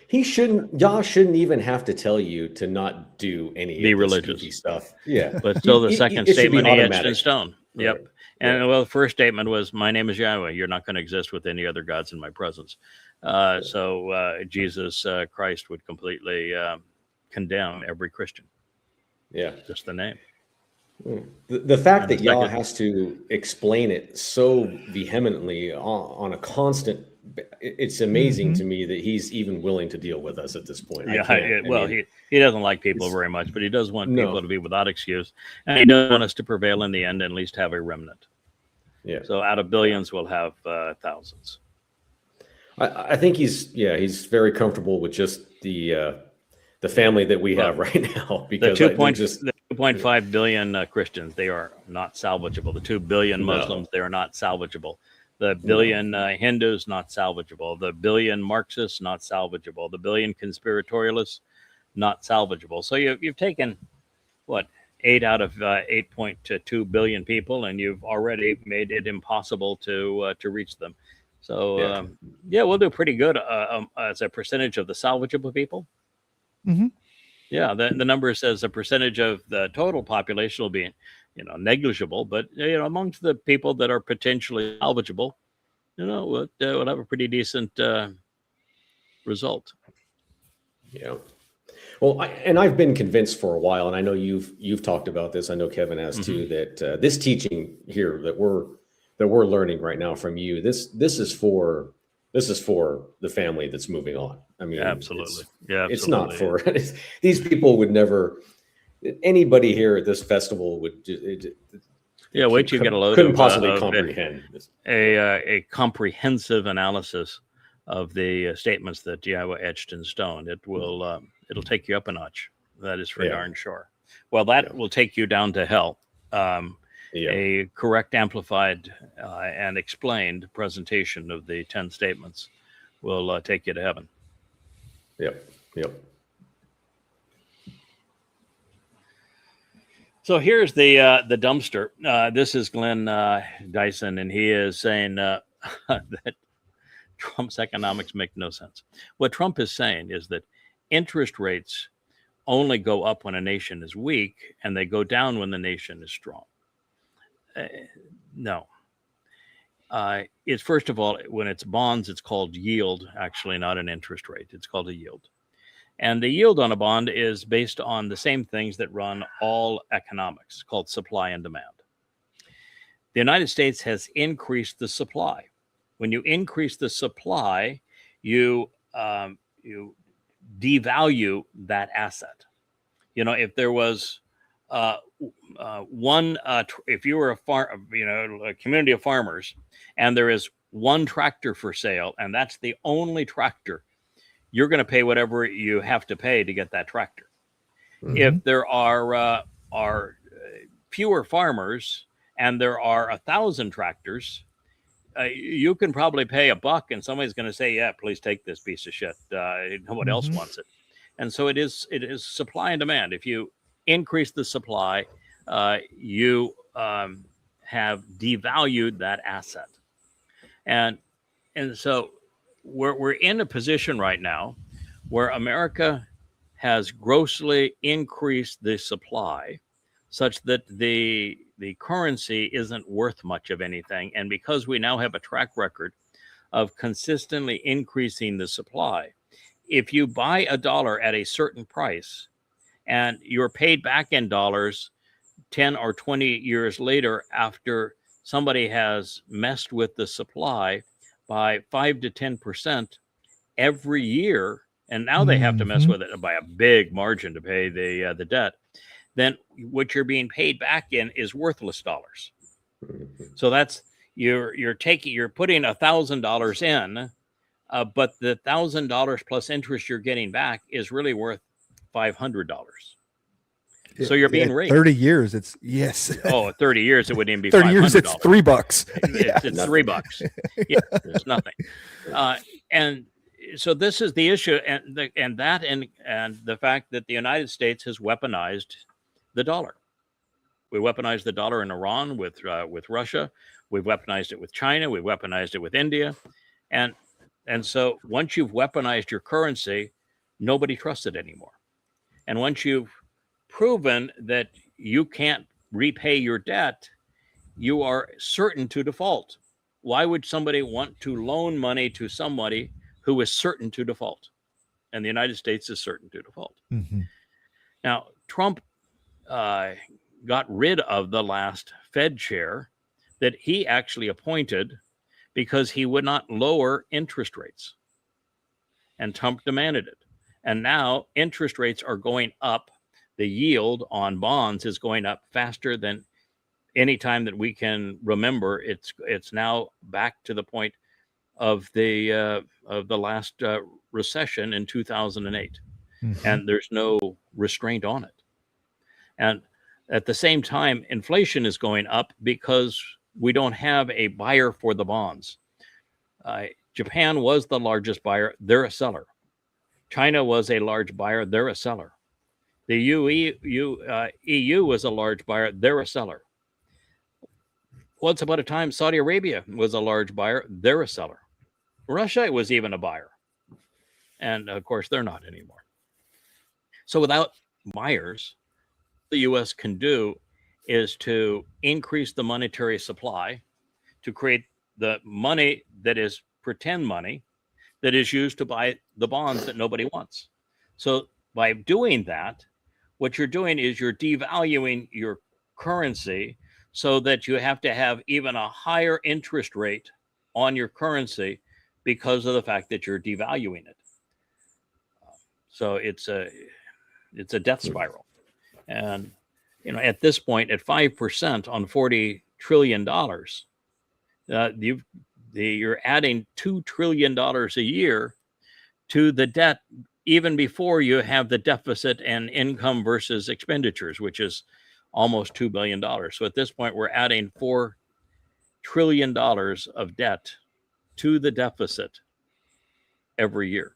Y'all shouldn't even have to tell you to not do any Be of this religious. goofy stuff. Yeah. But still, the second It should be statement he etched in automatic. stone. Yep. Right. And Yeah. well, the first statement was, "My name is Yahweh. You're not going to exist with any other gods in my presence." So Jesus Christ would completely condemn every Christian. Yeah. Just the name. The fact And that Yah second- has to explain it so vehemently on a constant, it's amazing to me that he's even willing to deal with us at this point. I Yeah, can't. I mean, he doesn't like people it's- very much, but he does want No. people to be without excuse, and he does want us to prevail in the end, and at least have a remnant. yeah. So out of billions, we'll have thousands. I think he's very comfortable with just the family that we have right now, The because 2.5 billion Christians, they are not salvageable. The 2 billion No. Muslims, they are not salvageable. The billion Hindus, not salvageable. The billion Marxists, not salvageable. The billion conspiratorialists, not salvageable. So you've taken, what, 8 out of 8.2 billion people, and you've already made it impossible to reach them. So Yeah. we'll do pretty good as a percentage of the salvageable people. Mhm. Yeah, the number says a percentage of the total population will be, negligible, but amongst the people that are potentially salvageable, we'll have a pretty decent result. Yeah. Well, I've been convinced for a while, and I know you've talked about this. I know Kevin has too. That this teaching here that we're learning right now from you, this is for the family that's moving on. I mean, Absolutely, it's not for these people. Would never, anybody here at this festival would. Wait till you get a load couldn't of possibly of comprehend this. a comprehensive analysis of the statements that Yahweh etched in stone. It will it'll take you up a notch. That is for Yeah. darn sure. Well, that will take you down to hell. A correct, amplified, and explained presentation of the 10 statements will take you to heaven. Yep. So here's the dumpster. This is Glenn Dyson, and he is saying that Trump's economics make no sense. What Trump is saying is that interest rates only go up when a nation is weak, and they go down when the nation is strong. No. It's first of all, when it's bonds, it's called yield, actually not an interest rate. It's called a yield. And the yield on a bond is based on the same things that run all economics, called supply and demand. The United States has increased the supply. When you increase the supply, you devalue that asset. If there was if you were a community of farmers, and there is one tractor for sale, and that's the only tractor, you're going to pay whatever you have to pay to get that tractor. Mhm. If there are fewer farmers and there are 1,000 tractors, you can probably pay $1, and somebody's going to say, "Yeah, please take this piece of shit. No one else wants it." And so it is supply and demand. If you increase the supply, you have devalued that asset, and so we're in a position right now where America has grossly increased the supply, such that the currency isn't worth much of anything. And because we now have a track record of consistently increasing the supply, if you buy $1 at a certain price and you're paid back in dollars 10 or 20 years later, after somebody has messed with the supply by 5 to 10% every year, and now they have to mess with it by a big margin to pay the debt, then what you're being paid back in is worthless dollars. So that's you're putting $1,000 in, but the $1,000 plus interest you're getting back is really worth $500. So you're being raped. 30 years, it's yes. 30 years, it wouldn't even be 30 $500. years, it's $3. It's $3. Yeah, it's nothing. And so this is the issue, and the fact that the United States has weaponized the dollar. We weaponized the dollar in Iran with Russia. We've weaponized it with China. We've weaponized it with India, and And so once you've weaponized your currency, nobody trusts it anymore. And once you've proven that you can't repay your debt, you are certain to default. Why would somebody want to loan money to somebody who is certain to default? And the United States is certain to default. Mm-hmm. Now, Trump got rid of the last Fed chair that he actually appointed because he would not lower interest rates. And Trump demanded it. And now interest rates are going up. The yield on bonds is going up faster than any time that we can remember. It's now back to the point of the last recession in 2008, and there's no restraint on it. And at the same time, inflation is going up because we don't have a buyer for the bonds. Japan was the largest buyer; they're a seller. China was a large buyer; they're a seller. The EU was a large buyer; they're a seller. Once upon a time, Saudi Arabia was a large buyer; they're a seller. Russia was even a buyer. And of course, they're not anymore. So without buyers, the U.S. can do is to increase the monetary supply, to create the money that is pretend money that is used to buy the bonds that nobody wants. So by doing that, what you're doing is you're devaluing your currency so that you have to have even a higher interest rate on your currency because of the fact that you're devaluing it. So it's a death spiral. And at this point, at 5% on $40 trillion, you're adding $2 trillion a year to the debt, even before you have the deficit and income versus expenditures, which is almost $2 billion. So at this point, we're adding $4 trillion of debt to the deficit every year.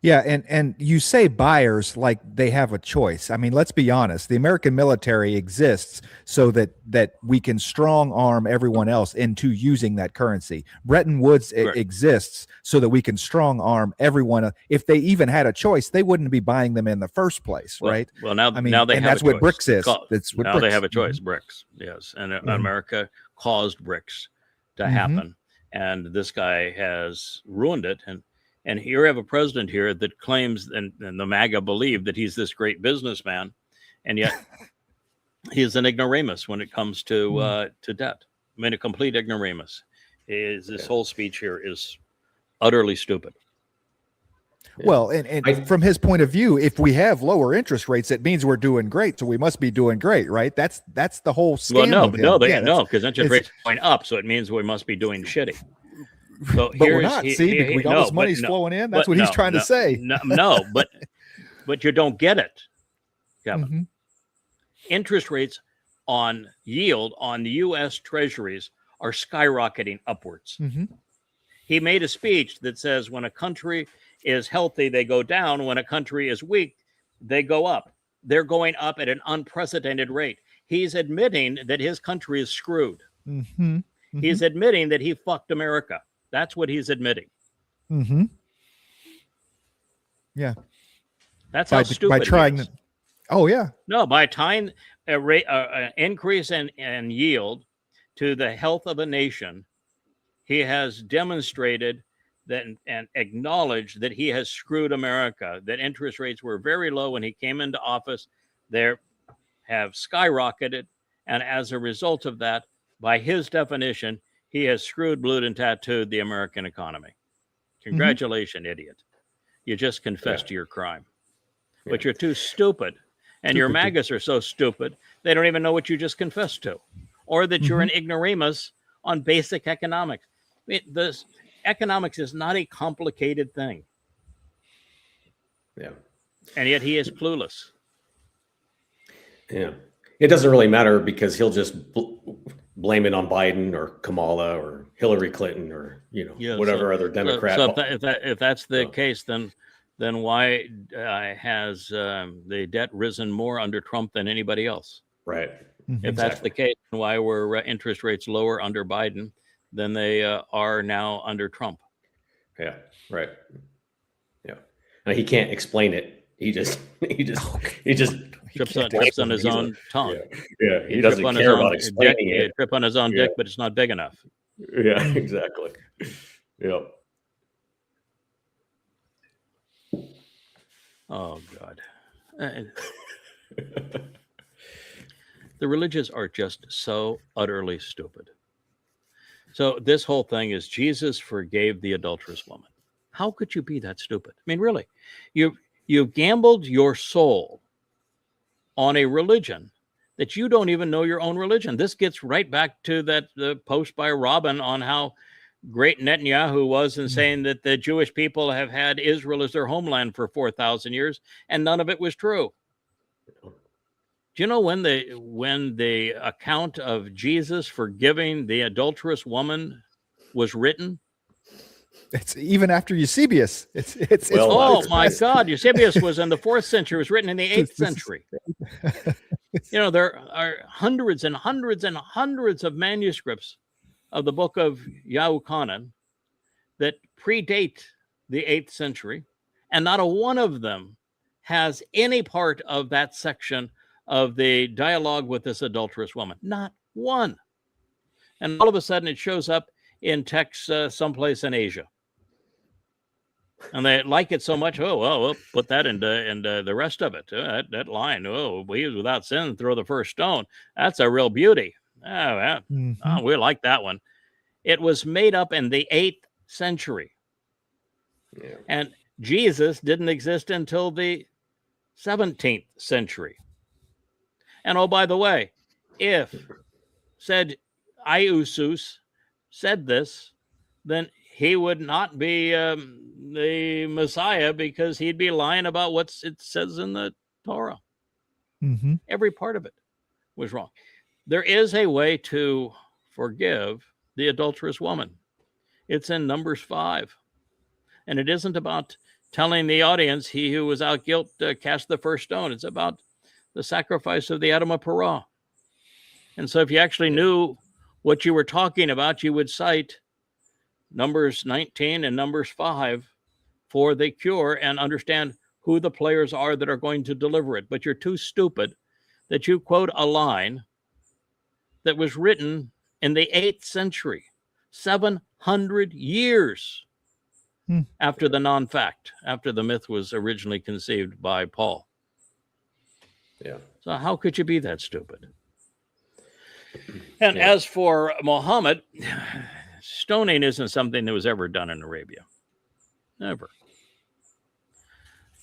Yeah, and you say buyers like they have a choice. I mean, let's be honest. The American military exists so that we can strong arm everyone else into using that currency. Bretton Woods exists so that we can strong arm everyone. If they even had a choice, they wouldn't be buying them in the first place, right? Well, now, I mean, now they and have that's a what choice. BRICS is. It's what now BRICS. They have a choice. BRICS, yes, and America caused BRICS to happen, and this guy has ruined it. And here we have a president here that claims, and the MAGA believe that he's this great businessman, and yet he's an ignoramus when it comes to debt. I mean, a complete ignoramus. This whole speech here is utterly stupid. Well, and from his point of view, if we have lower interest rates, it means we're doing great. So we must be doing great, right? That's the whole scam. Well, no, because interest rates are going up, so it means we must be doing shitty. So but we're not. We all this money's flowing in. That's what he's trying to say. No, but you don't get it, Kevin. Interest rates on yield on the U.S. Treasuries are skyrocketing upwards. He made a speech that says when a country is healthy, they go down. When a country is weak, they go up. They're going up at an unprecedented rate. He's admitting that his country is screwed. He's admitting that he fucked America. That's what he's admitting. Yeah. That's how stupid by trying he is. Oh yeah. No, by tying an increase in yield to the health of a nation, he has demonstrated that and acknowledged that he has screwed America, that interest rates were very low when he came into office. They have skyrocketed. And as a result of that, by his definition, he has screwed, blued, and tattooed the American economy. Congratulations, idiot. You just confessed to your crime. But you're too stupid. And your MAGAs are so stupid, they don't even know what you just confessed to. Or that you're an ignoramus on basic economics. This economics is not a complicated thing. Yeah. And yet he is clueless. Yeah. It doesn't really matter because he'll just blame it on Biden or Kamala or Hillary Clinton or whatever other Democrat. So if that's the case, then why has the debt risen more under Trump than anybody else? Right. If that's the case, then why were interest rates lower under Biden than they are now under Trump. Yeah, right. Yeah. Now, he can't explain it. He just Trips on his own tongue. Yeah. He doesn't care about explaining dick, it. He trip on his own dick, but it's not big enough. Yeah, exactly. Yeah. Oh God. The religious are just so utterly stupid. So this whole thing is Jesus forgave the adulterous woman. How could you be that stupid? I mean, really, you've gambled your soul on a religion that you don't even know your own religion. This gets right back to the post by Robin on how great Netanyahu was in saying that the Jewish people have had Israel as their homeland for 4,000 years, and none of it was true. Do you know when the account of Jesus forgiving the adulterous woman was written? It's even after Eusebius. It's oh my God! Eusebius was in the 4th century. It was written in the 8th century. You know, there are hundreds and hundreds and hundreds of manuscripts of the book of Yahuchanan that predate the 8th century, and not a one of them has any part of that section of the dialogue with this adulterous woman. Not one. And all of a sudden it shows up in texts someplace in Asia. And they like it so much. Oh, well, we'll put that into the rest of it. That line, oh, he was without sin, throw the first stone. That's a real beauty. Oh, well, we like that one. It was made up in the 8th century. Yeah. And Jesus didn't exist until the 17th century. And oh, by the way, if said Iusus said this, then he would not be the Messiah, because he'd be lying about what it says in the Torah. Mm-hmm. Every part of it was wrong. There is a way to forgive the adulterous woman. It's in Numbers 5. And it isn't about telling the audience, he who was out guilt cast the first stone. It's about the sacrifice of the Adam of Perah. And so if you actually knew what you were talking about, you would cite Numbers 19 and Numbers 5 for the cure and understand who the players are that are going to deliver it. But you're too stupid that you quote a line that was written in the 8th century, 700 years after the non-fact, after the myth was originally conceived by Paul. Yeah. So how could you be that stupid? And as for Muhammad, stoning isn't something that was ever done in Arabia. Never.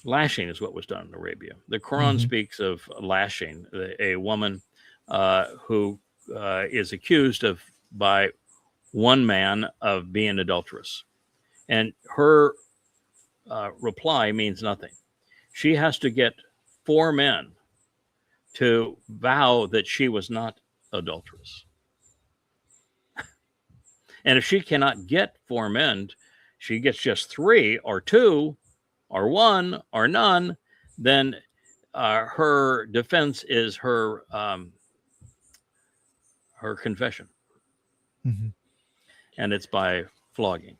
Lashing is what was done in Arabia. The Quran speaks of lashing a woman who is accused of by one man of being adulterous. And her reply means nothing. She has to get 4 men to vow that she was not adulterous. And if she cannot get 4 men, she gets just 3 or 2 or 1 or none, then her defense is her confession. And it's by flogging.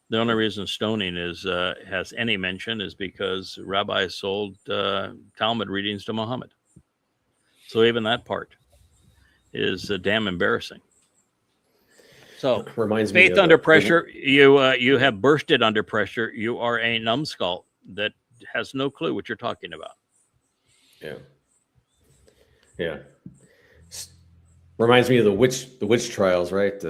The only reason stoning has any mention is because rabbis sold Talmud readings to Muhammad. So even that part is damn embarrassing. So reminds me faith under pressure, you have bursted under pressure. You are a numbskull that has no clue what you're talking about. Yeah. Yeah. Reminds me of the witch trials, right?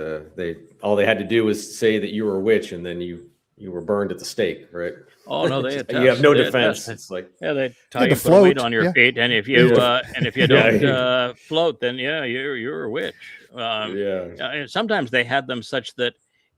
All they had to do was say that you were a witch, and then you were burned at the stake, right? Oh no, they had you have no defense. It's like they tie you put weight on your feet, and if you don't float, then you're a witch. Sometimes they had them such that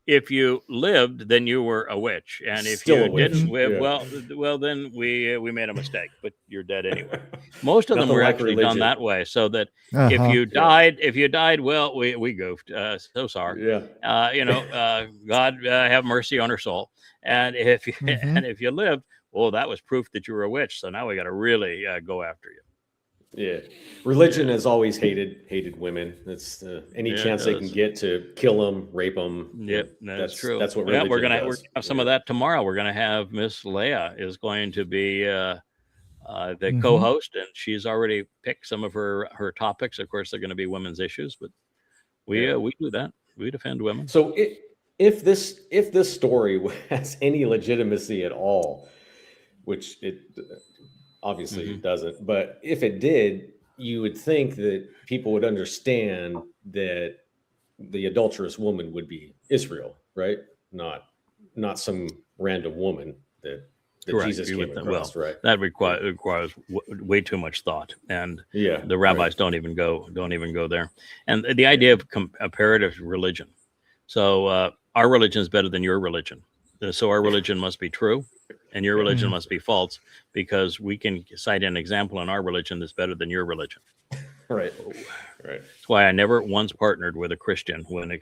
if you lived, then you were a witch, and if you didn't live, well, then we made a mistake, but you're dead anyway. Most of them were actually done that way, so that if you died, well, we goofed. So sorry. God have mercy on her soul. And if you, and if you lived, well, that was proof that you were a witch. So now we got to really go after you. Yeah, religion has always hated women. That's any Yeah, it chance they can does. get to kill them, rape them. Yep, that's true. That's what Yeah, religion we're gonna does. have some of that tomorrow. We're gonna have Miss Leia is going to be the Mhm. co-host, and she's already picked some of her topics. Of course, they're going to be women's issues, but we do that. We defend women. So if this story has any legitimacy at all, which it obviously Mhm. doesn't, but if it did, you would think that people would understand that the adulterous woman would be Israel, right? Not some random woman that Correct. Jesus You came would think- across, right? That requires way too much thought, and Yeah, the rabbis don't even go there. And the idea of comparative religion. So our religion is better than your religion. So our religion must be true, and your religion must be false, because we can cite an example in our religion that's better than your religion. Right. That's why I never once partnered with a Christian when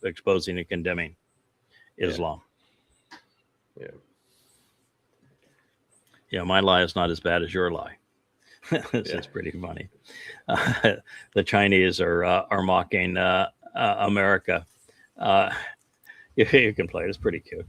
exposing and condemning Islam. Yeah. Yeah, my lie is not as bad as your lie. It's pretty funny. The Chinese are mocking America. You can play it. It's pretty cute.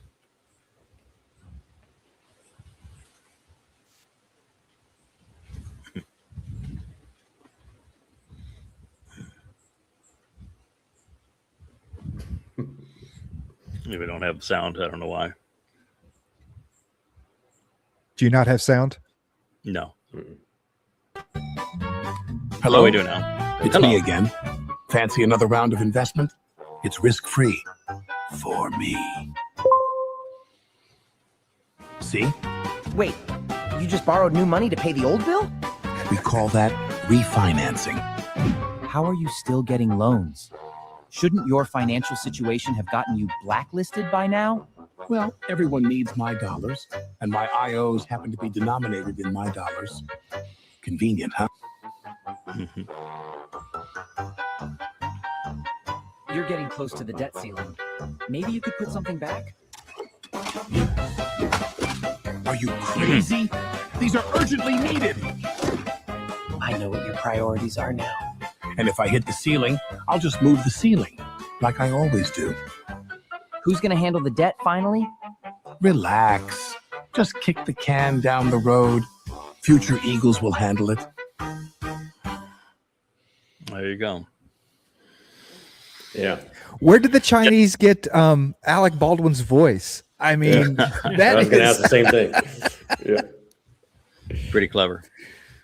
We don't have sound. I don't know why. Do you not have sound? No. Hello, Oh, we do now. it's Hello. me again. Fancy another round of investment? It's risk-free for me. See? Wait, you just borrowed new money to pay the old bill? We call that refinancing. How are you still getting loans? Shouldn't your financial situation have gotten you blacklisted by now? Well, everyone needs my dollars, and my IOs happen to be denominated in my dollars. Convenient, huh? You're getting close to the debt ceiling. Maybe you could put something back? Are you crazy? These are urgently needed. I know what your priorities are now. And if I hit the ceiling, I'll just move the ceiling, like I always do. Who's gonna handle the debt finally? Relax. Just kick the can down the road. Future Eagles will handle it. There you go. Yeah. Where did the Chinese get Alec Baldwin's voice? I mean, I that was going to ask is the same thing. Yeah. Pretty clever.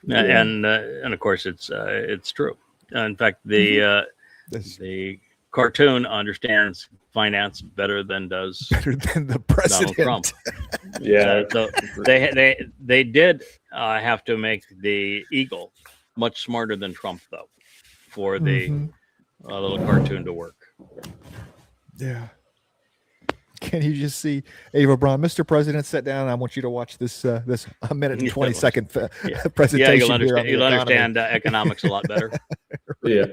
And of course it's true. In fact, the cartoon understands finance better than does better than the Donald president. Trump. Yeah. So they did have to make the eagle much smarter than Trump, though, for the Mhm. little cartoon to work. Yeah. Can you just see Ava Braun, Mr. President, sit down. I want you to watch this this a minute and Yeah, 20-second Yeah, presentation. you'll understand economics a lot better. Yeah.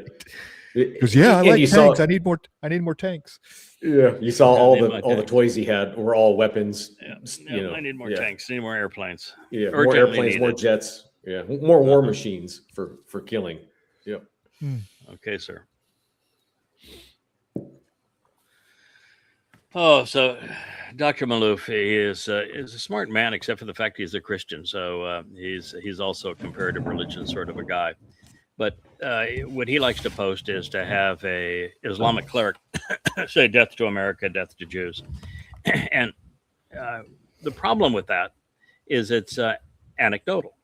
Because I And like you tanks. saw- I need more tanks. Yeah, you saw Yeah, all they the might all the take- toys he had were all weapons. I need more tanks. I need more airplanes. Yeah, more Urgently airplanes, more needed. jets. Yeah, more war machines for killing. Yep. Okay, sir. Oh, so Dr. Malouf is a smart man, except for the fact he's a Christian. So he's also a comparative religion sort of a guy. But what he likes to post is to have a Islamic cleric say "Death to America, death to Jews," and the problem with that is it's anecdotal.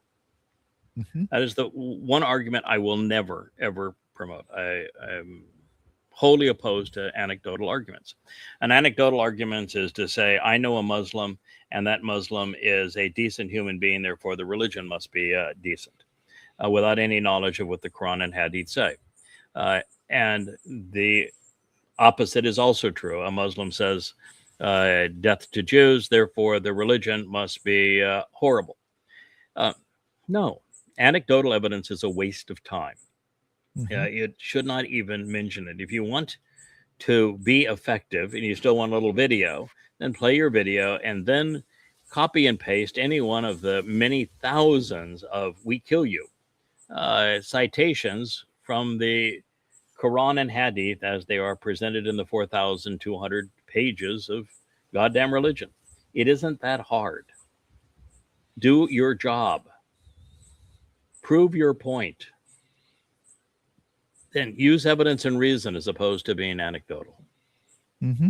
Mhm. That is the one argument I will never ever promote. I'm wholly opposed to anecdotal arguments. An anecdotal argument is to say, I know a Muslim, and that Muslim is a decent human being, therefore the religion must be decent, without any knowledge of what the Quran and Hadith say. And the opposite is also true. A Muslim says, death to Jews, therefore the religion must be horrible. No, anecdotal evidence is a waste of time. It should not even mention it. If you want to be effective and you still want a little video, then play your video and then copy and paste any one of the many thousands of "we kill you" citations from the Quran and Hadith as they are presented in the 4,200 pages of goddamn religion. It isn't that hard. Do your job. Prove your point. Then use evidence and reason as opposed to being anecdotal. Mm-hmm.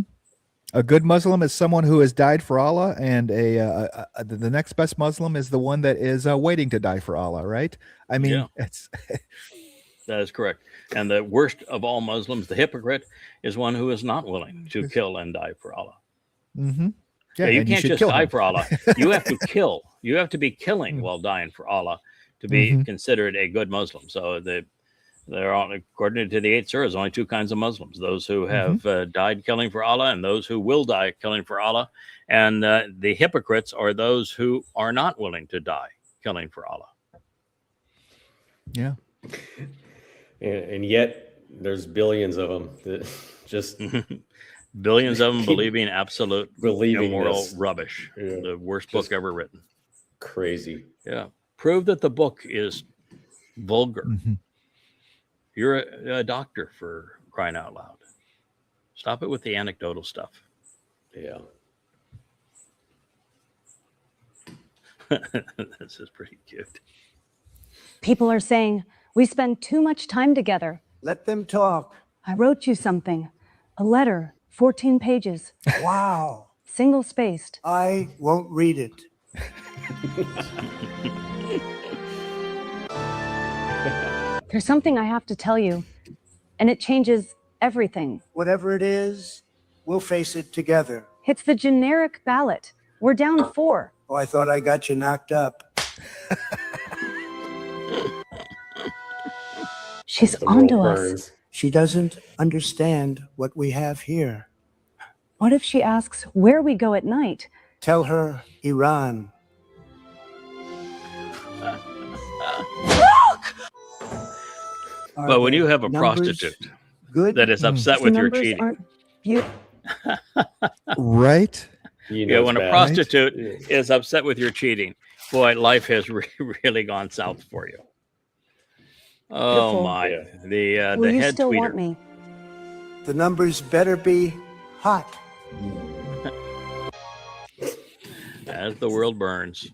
A good Muslim is someone who has died for Allah, and the next best Muslim is the one that is waiting to die for Allah, right? I mean, it's that is correct. And the worst of all Muslims, the hypocrite, is one who is not willing to kill and die for Allah. Mm-hmm. Yeah, you can't just die for Allah. You have to kill. You have to be killing while dying for Allah to be considered a good Muslim. So there are, according to the 8 surahs, only 2 kinds of Muslims: those who have died killing for Allah, and those who will die killing for Allah. And the hypocrites are those who are not willing to die killing for Allah. Yeah. And yet there's billions of them that just billions of them believing absolute immoral this rubbish. Yeah. The worst book ever written. Crazy. Yeah. Prove that the book is vulgar. You're a doctor, for crying out loud. Stop it with the anecdotal stuff. Yeah. This is pretty cute. People are saying we spend too much time together. Let them talk. I wrote you something. A letter, 14 pages. Wow. Single spaced. I won't read it. There's something I have to tell you, and it changes everything. Whatever it is, we'll face it together. It's the generic ballot. We're down 4. Oh, I thought I got you knocked up. She's onto us. She doesn't understand what we have here. What if she asks where we go at night? Tell her Iran. But when you have a prostitute that is upset with your cheating, right? When a prostitute is upset with your cheating, boy, life has really gone south for you. Oh Beautiful. my! The Will you head still tweeter. want me? The numbers better be hot. As the world burns.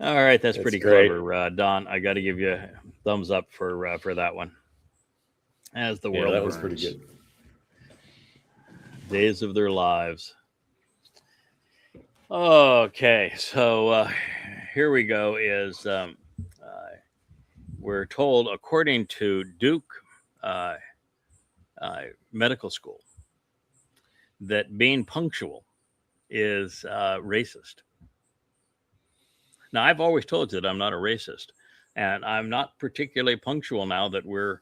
All right, that's pretty great. clever, Don. I got to give you a thumbs up for that one. As the world that burns. was pretty good. Days of their lives. Okay, so here we go. Is we're told, according to Duke Medical School, that being punctual is racist. Now, I've always told you that I'm not a racist, and I'm not particularly punctual now that we're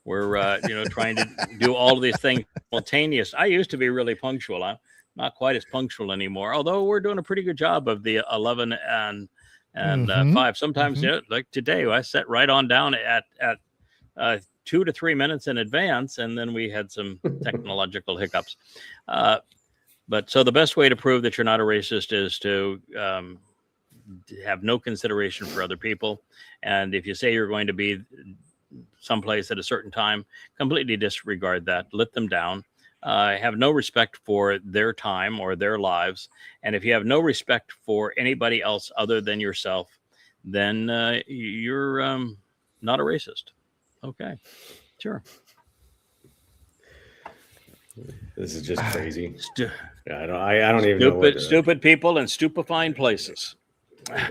trying to do all of these things simultaneous. I used to be really punctual. I'm not quite as punctual anymore, although we're doing a pretty good job of the 11 and 5. Sometimes, like today, I sat right on down at 2 to 3 minutes in advance, and then we had some technological hiccups. But so the best way to prove that you're not a racist is to have no consideration for other people. And if you say you're going to be someplace at a certain time, completely disregard that. Let them down. Have no respect for their time or their lives. And if you have no respect for anybody else other than yourself, then you're not a racist. Okay, sure. This is just crazy. I don't even know. Stupid people in stupefying places. Yeah.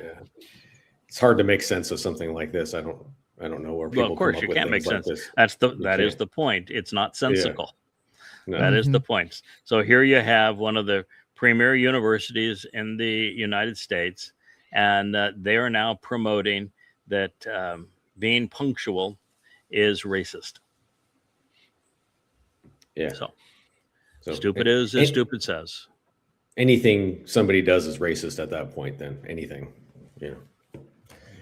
It's hard to make sense of something like this. I don't know where people. Well, of course, come up you with can't make things sense. like That is the point. It's not sensical. No. That is the point. So here you have one of the premier universities in the United States, and they are now promoting that being punctual is racist. Yeah. So stupid is as stupid says. Anything somebody does is racist at that point. Then anything,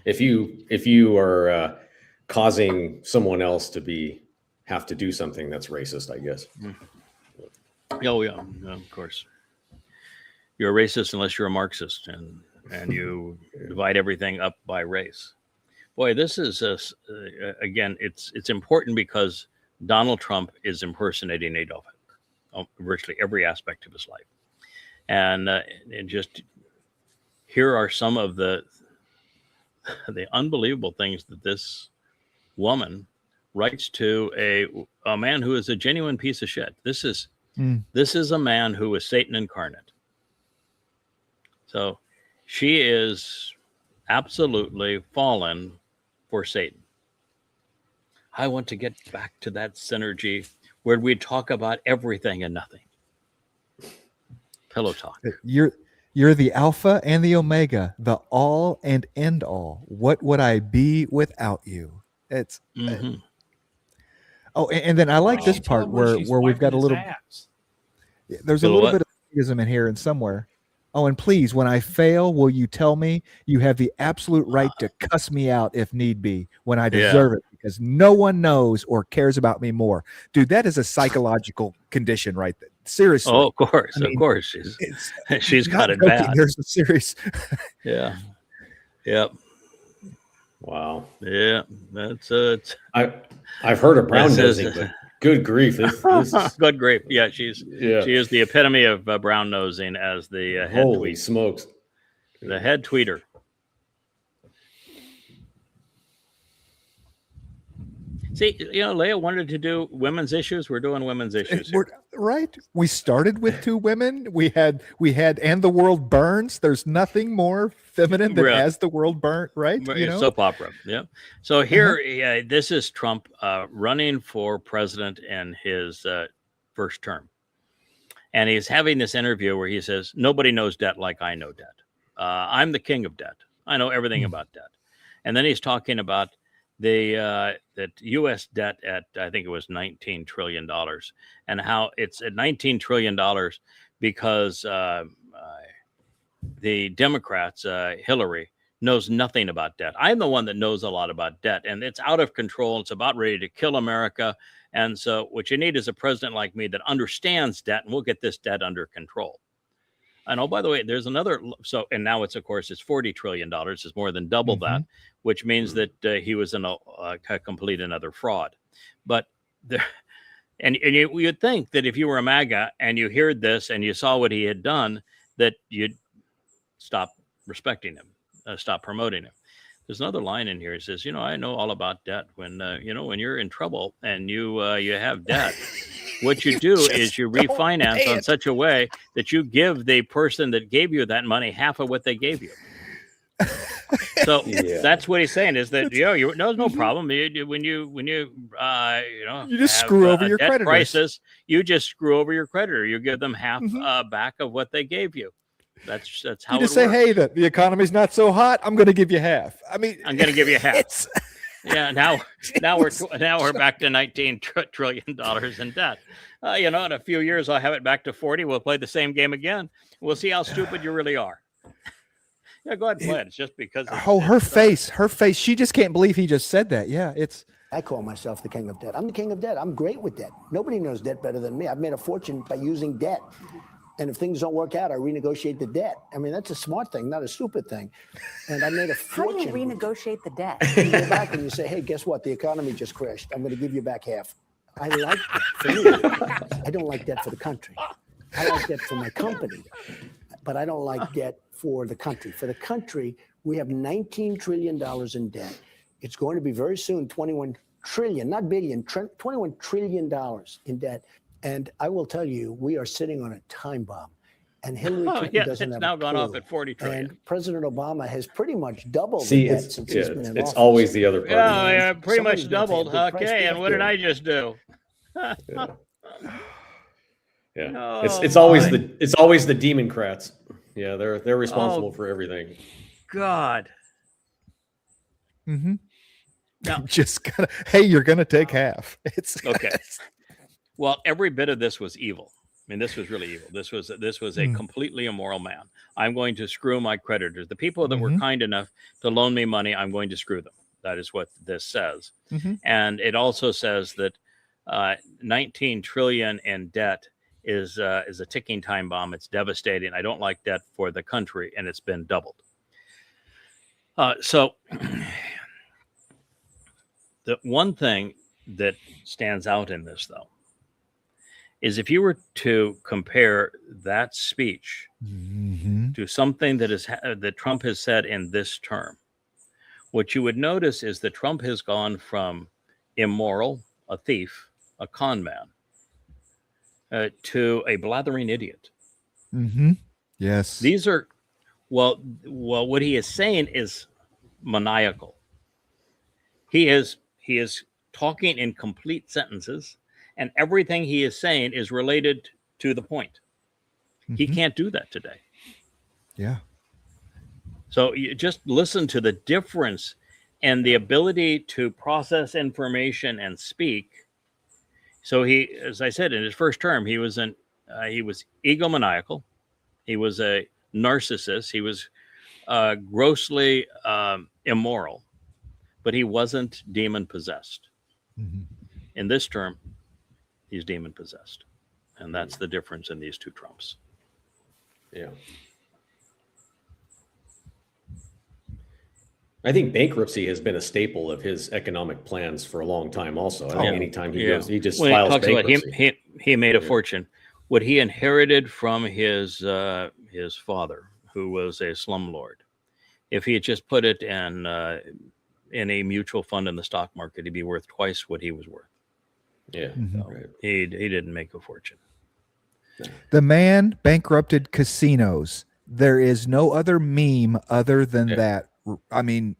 if you are causing someone else to have to do something that's racist, I guess. Oh yeah, of course. You're a racist unless you're a Marxist and you divide everything up by race. Boy, this is again. It's important because Donald Trump is impersonating Adolf Hitler, virtually every aspect of his life, and just here are some of the unbelievable things that this woman writes to a man who is a genuine piece of shit. This is a man who is Satan incarnate. So she is absolutely fallen for Satan. I want to get back to that synergy where we talk about everything and nothing. Pillow talk. You're the Alpha and the Omega, the all and end all. What would I be without you? It's and then I like this part where we've got a little. There's a little bit of atheism in here and somewhere. Oh, and please, when I fail, will you tell me? You have the absolute right to cuss me out if need be when I deserve it, because no one knows or cares about me more. Dude, that is a psychological condition right there. Seriously. Oh, of course. I mean, of course. She's got it joking. bad. There's a serious. Yeah. Yep. Wow. Yeah. That's I've heard of brown nosing, but good grief. This good grief. Yeah, she is the epitome of brown nosing as the head holy smokes. The head tweeter. See, Leah wanted to do women's issues. We're doing women's issues. Right. We started with two women. We had And the World Burns. There's nothing more feminine than As the World Burnt, right? Soap opera. Yeah. So here, this is Trump running for president in his first term. And he's having this interview where he says, nobody knows debt like I know debt. I'm the king of debt. I know everything about debt. And then he's talking about that U.S. debt at, I think it was $19 trillion, and how it's at $19 trillion because the Democrats, Hillary, knows nothing about debt. I'm the one that knows a lot about debt, and it's out of control. It's about ready to kill America. And so what you need is a president like me that understands debt, and we'll get this debt under control. And oh, by the way, there's another. So, and now it's $40 trillion. It's more than double that, which means that he was in a complete another fraud. But there, and you'd think that if you were a MAGA and you heard this and you saw what he had done, that you'd stop respecting him, stop promoting him. There's another line in here. He says, I know all about debt. When when you're in trouble and you have debt. What you do is you refinance on such a way that you give the person that gave you that money half of what they gave you. So that's what he's saying is that no problem. When you just screw over your creditors. Crisis, you just screw over your creditor. You give them half back of what they gave you. That's how you just say, hey, the economy's not so hot. I'm going to give you half. I mean, I'm going to give you half. Yeah, now we're back to $19 trillion in debt. In a few years I'll have it back to 40. We'll play the same game again. We'll see how stupid you really are. Yeah, go ahead and play it. It's just because. Her face. She just can't believe he just said that. Yeah, I call myself the king of debt. I'm the king of debt. I'm great with debt. Nobody knows debt better than me. I've made a fortune by using debt. And if things don't work out, I renegotiate the debt. I mean, that's a smart thing, not a stupid thing. And I made a fortune. How do you renegotiate the debt? You go back and you say, hey, guess what? The economy just crashed. I'm going to give you back half. I like that for me. I don't like debt for the country. I like debt for my company. But I don't like debt for the country. For the country, we have $19 trillion in debt. It's going to be very soon 21 trillion, not billion, $21 trillion in debt. And I will tell you, we are sitting on a time bomb. And Hillary Clinton doesn't have it's now a gone clue. off at 40 trillion. And President Obama has pretty much doubled the debt since he's been in office. It's always the other party. Yeah, pretty much doubled. Okay, and what did I just do? It's always the Democrats. Yeah, they're responsible for everything. God. Mm-hmm. Now, you're gonna take half. It's okay. Well, every bit of this was evil. I mean, this was really evil. This was a completely immoral man. I'm going to screw my creditors. The people that were kind enough to loan me money, I'm going to screw them. That is what this says. And it also says that 19 trillion in debt is a ticking time bomb. It's devastating. I don't like debt for the country, and it's been doubled. So The one thing that stands out in this, though, is if you were to compare that speech to something that that Trump has said in this term, what you would notice is that Trump has gone from immoral, a thief, a con man, to a blathering idiot. Yes. These are, well, what he is saying is maniacal. He is talking in complete sentences, and everything he is saying is related to the point. He can't do that today. Yeah. So you just listen to the difference and the ability to process information and speak. So he, as I said, in his first term, he was egomaniacal. He was a narcissist. He was grossly immoral, but he wasn't demon possessed. In this term, he's demon possessed. And that's the difference in these two Trumps. Yeah. I think bankruptcy has been a staple of his economic plans for a long time also. I think anytime he goes, he just files bankruptcy. He made a fortune. What he inherited from his father, who was a slumlord, if he had just put it in a mutual fund in the stock market, he'd be worth twice what he was worth. Yeah. So he didn't make a fortune. The man bankrupted casinos. There is no other meme other than that. I mean,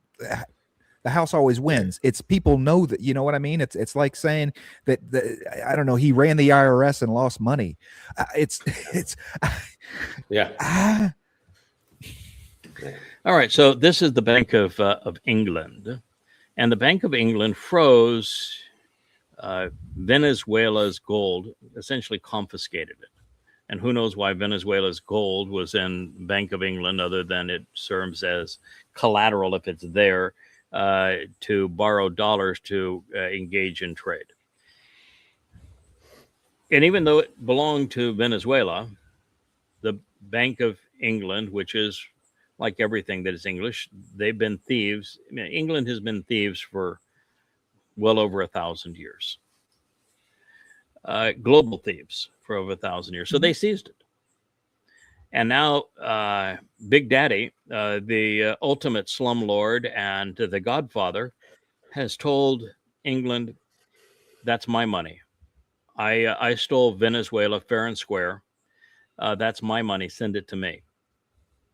the house always wins. It's people know that, you know what I mean? It's like saying that I don't know, he ran the IRS and lost money. Yeah. All right. So this is the Bank of England, and the Bank of England froze Venezuela's gold, essentially confiscated it. And who knows why Venezuela's gold was in Bank of England, other than it serves as collateral if it's there to borrow dollars to engage in trade. And even though it belonged to Venezuela, the Bank of England, which is like everything that is English, they've been thieves. I mean, England has been thieves for well over 1,000 years. Global thieves for over 1,000 years. So they seized it. And now Big Daddy, the ultimate slumlord and the godfather, has told England, that's my money. I stole Venezuela fair and square. That's my money. Send it to me.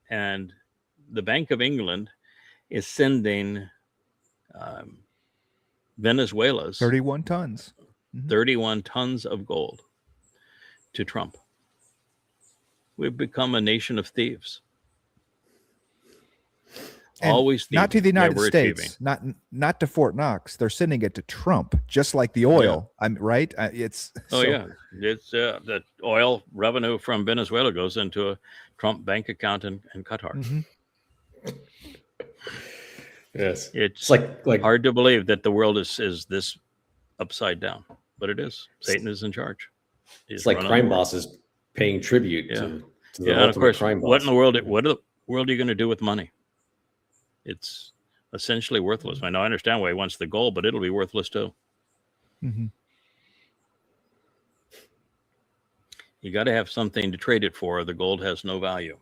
And the Bank of England is sending Venezuela's 31 tons. 31 tons of gold to Trump. We've become a nation of thieves. And always thieving, not to the United never States, achieving. not to Fort Knox. They're sending it to Trump, just like the oil. I'm right. It's it's the oil revenue from Venezuela goes into a Trump bank account in Qatar. Yes, it's like hard to believe that the world is this upside down, but it is. Satan is in charge. It's like crime bosses paying tribute to the and of course, crime boss. what in the world are you going to do with money? It's essentially worthless. I know, I understand why he wants the gold, but it'll be worthless too. You got to have something to trade it for, or the gold has no value.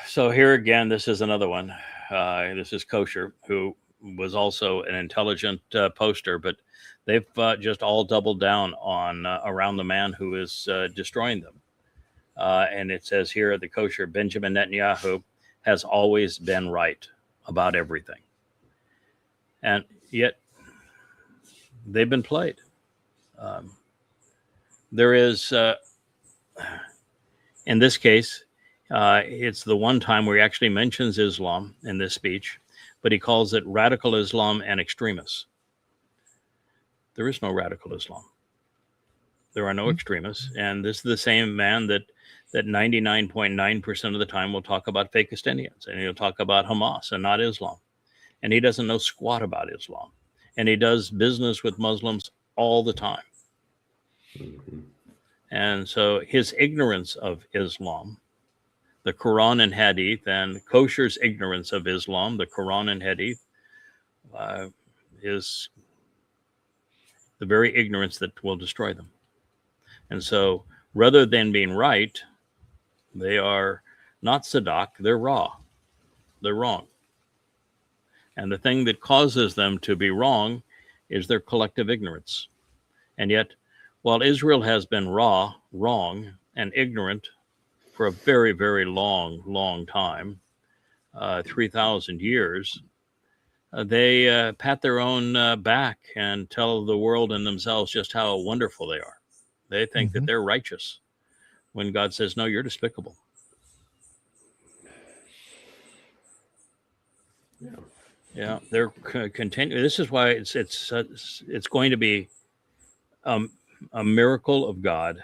So here again, this is another one. This is Kosher, who was also an intelligent poster, but they've just all doubled down on around the man who is destroying them. And it says here, the Kosher, Benjamin Netanyahu has always been right about everything. And yet they've been played. There is, in this case, it's the one time where he actually mentions Islam in this speech, but he calls it radical Islam and extremists. There is no radical Islam. There are no extremists. And this is the same man that 99.9% of the time will talk about Fakistinians, and he'll talk about Hamas and not Islam. And he doesn't know squat about Islam. And he does business with Muslims all the time. And so his ignorance of Islam, the Quran and Hadith, and Kosher's ignorance of Islam, the Quran and Hadith, is the very ignorance that will destroy them. And so rather than being right, they are not Sadak, they're raw. They're wrong. And the thing that causes them to be wrong is their collective ignorance. And yet, while Israel has been raw, wrong, and ignorant for a very, very long time, 3,000 years, they pat their own back and tell the world and themselves just how wonderful they are. They think that they're righteous when God says, no, you're despicable. Yeah, they're continuing. This is why it's going to be a miracle of God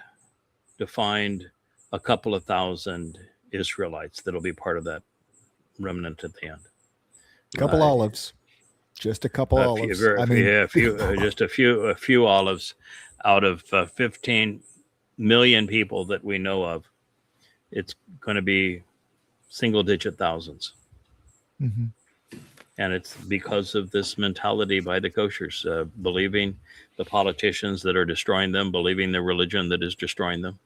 to find a couple of thousand Israelites that'll be part of that remnant at the end. Couple olives, just a couple olives. Just a few olives out of 15 million people that we know of. It's going to be single-digit thousands. Mm-hmm. And it's because of this mentality by the koshers, believing the politicians that are destroying them, believing the religion that is destroying them.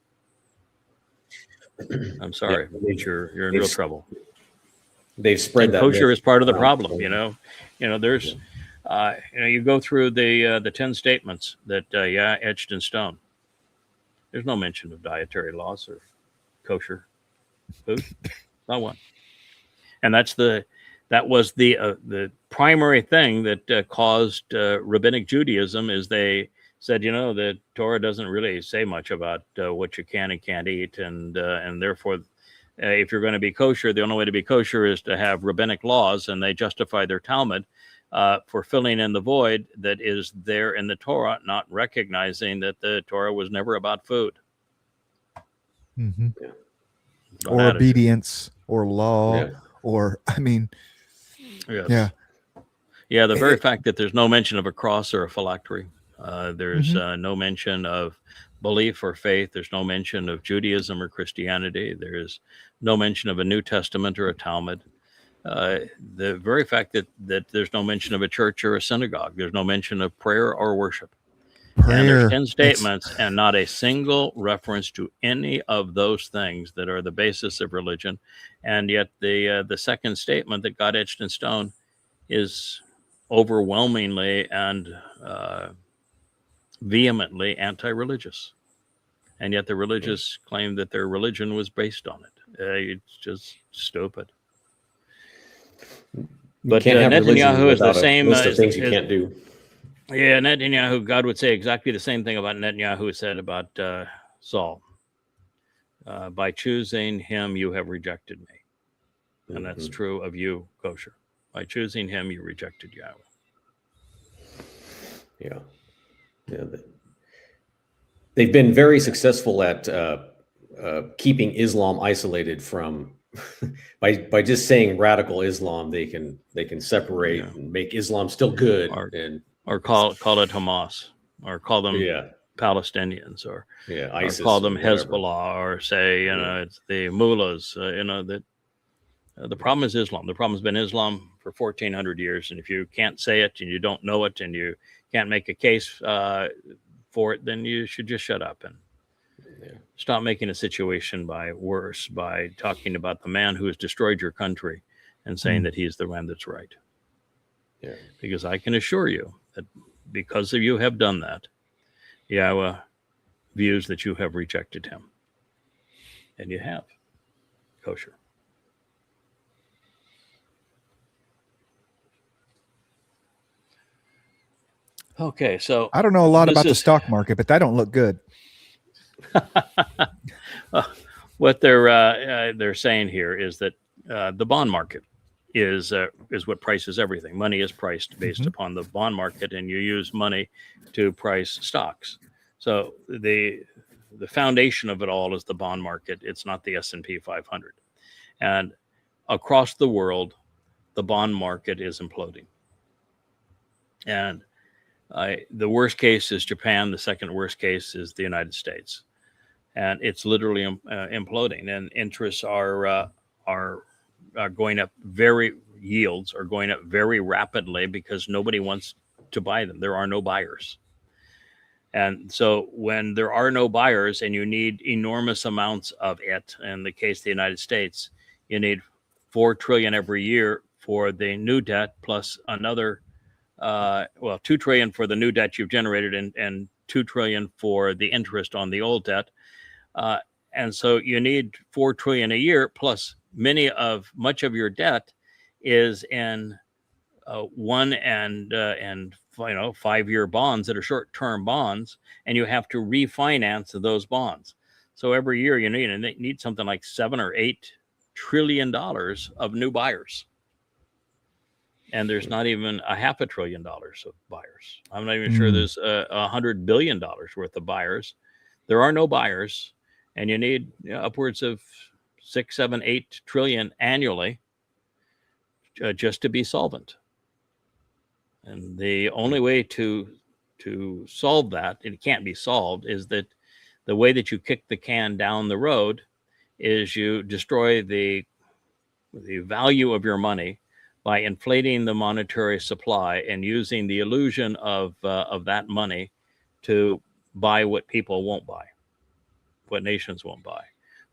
I'm sorry, you're in real trouble. They've spread that. Kosher is part of the problem. There's, you go through the 10 statements that etched in stone. There's no mention of dietary laws or kosher food, not one. And that was the primary thing that caused rabbinic Judaism. Is they said, the Torah doesn't really say much about what you can and can't eat, and therefore, if you're going to be kosher, the only way to be kosher is to have rabbinic laws, and they justify their Talmud for filling in the void that is there in the Torah, not recognizing that the Torah was never about food. Mm-hmm. Or obedience or law or, Yes. Yeah, the very fact that there's no mention of a cross or a phylactery. There's no mention of belief or faith. There's no mention of Judaism or Christianity. There is no mention of a New Testament or a Talmud. The very fact that there's no mention of a church or a synagogue. There's no mention of prayer or worship. And there's 10 statements and not a single reference to any of those things that are the basis of religion. And yet the second statement that got etched in stone is overwhelmingly and vehemently anti-religious. And yet the religious claim that their religion was based on it. It's just stupid. But Netanyahu is the same. List of things you can't do. Yeah, Netanyahu, God would say exactly the same thing about Netanyahu said about Saul. By choosing him, you have rejected me. And that's true of you, kosher. By choosing him, you rejected Yahweh. Yeah. They've been very successful at keeping Islam isolated from, by just saying radical Islam, they can separate and make Islam still good or call it Hamas, or call them Palestinians, or ISIS, or call them Hezbollah, or say it's the mullahs. That the problem is Islam. The problem has been Islam for 1,400 years, and if you can't say it and you don't know it and you can't make a case for it, then you should just shut up and stop making a situation by talking about the man who has destroyed your country and saying that he's the one that's right. Yeah. Because I can assure you that because of you have done that, Yahweh views that you have rejected him. And you have. Kosher. Okay, so I don't know a lot about the stock market, but that don't look good. What they're saying here is that the bond market is what prices everything. Money is priced based upon the bond market, and you use money to price stocks. So the foundation of it all is the bond market. It's not the S&P 500. And across the world, the bond market is imploding. And the worst case is Japan. The second worst case is the United States. And it's literally imploding. And interests are going up yields are going up very rapidly because nobody wants to buy them. There are no buyers. And so when there are no buyers and you need enormous amounts of it, in the case of the United States, you need 4 trillion every year for the new debt, plus another, 2 trillion for the new debt you've generated, and 2 trillion for the interest on the old debt. And so you need 4 trillion a year, plus much of your debt is in 1 and 5-year bonds that are short-term bonds, and you have to refinance those bonds. So every year you need something like 7 or 8 trillion dollars of new buyers, and there's not even a $500 billion of buyers. I'm not even sure there's $100 billion worth of buyers. There are no buyers, and you need upwards of 6, 7, 8 trillion annually just to be solvent. And the only way to solve that, and it can't be solved, is that the way that you kick the can down the road is you destroy the value of your money by inflating the monetary supply and using the illusion of that money to buy what people won't buy, what nations won't buy,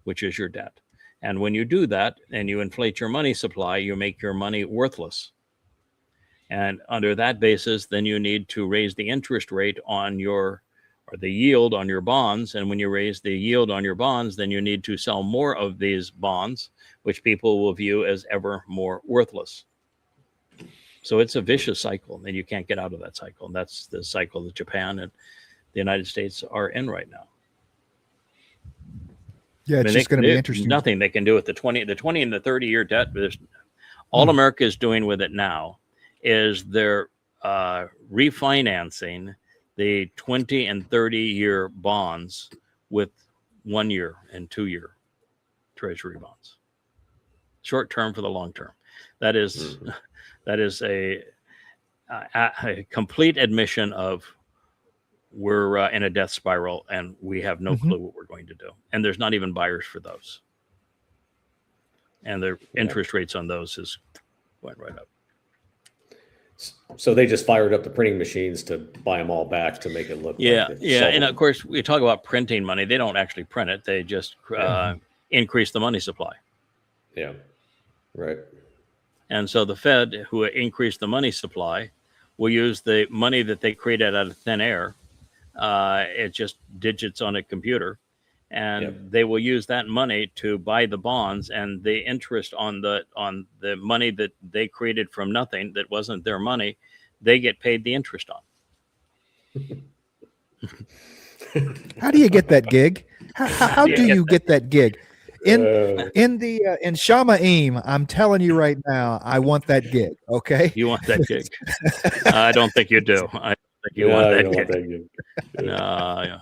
which is your debt. And when you do that and you inflate your money supply, you make your money worthless. And under that basis, then you need to raise the interest rate on the yield on your bonds. And when you raise the yield on your bonds, then you need to sell more of these bonds, which people will view as ever more worthless. So it's a vicious cycle, and you can't get out of that cycle. And that's the cycle that Japan and the United States are in right now. Yeah, it's just going to be interesting. Nothing they can do with the 20 and the 30-year debt. All America is doing with it now is they're refinancing the 20 and 30-year bonds with 1 year and 2-year treasury bonds. Short term for the long term. That is a complete admission of we're in a death spiral and we have no clue what we're going to do. And there's not even buyers for those. And the interest rates on those went right up. So they just fired up the printing machines to buy them all back to make it look like And of course, we talk about printing money. They don't actually print it. They just increase the money supply. Yeah, right. And so the Fed, who increased the money supply, will use the money that they created out of thin air. It's just digits on a computer. And they will use that money to buy the bonds, and the interest on the money that they created from nothing, that wasn't their money, they get paid the interest on. How do you get that gig? How do you get that gig? In Shamaim, I'm telling you right now, I want that gig. Okay, you want that gig? I don't think you do. I think you want that gig. Yeah.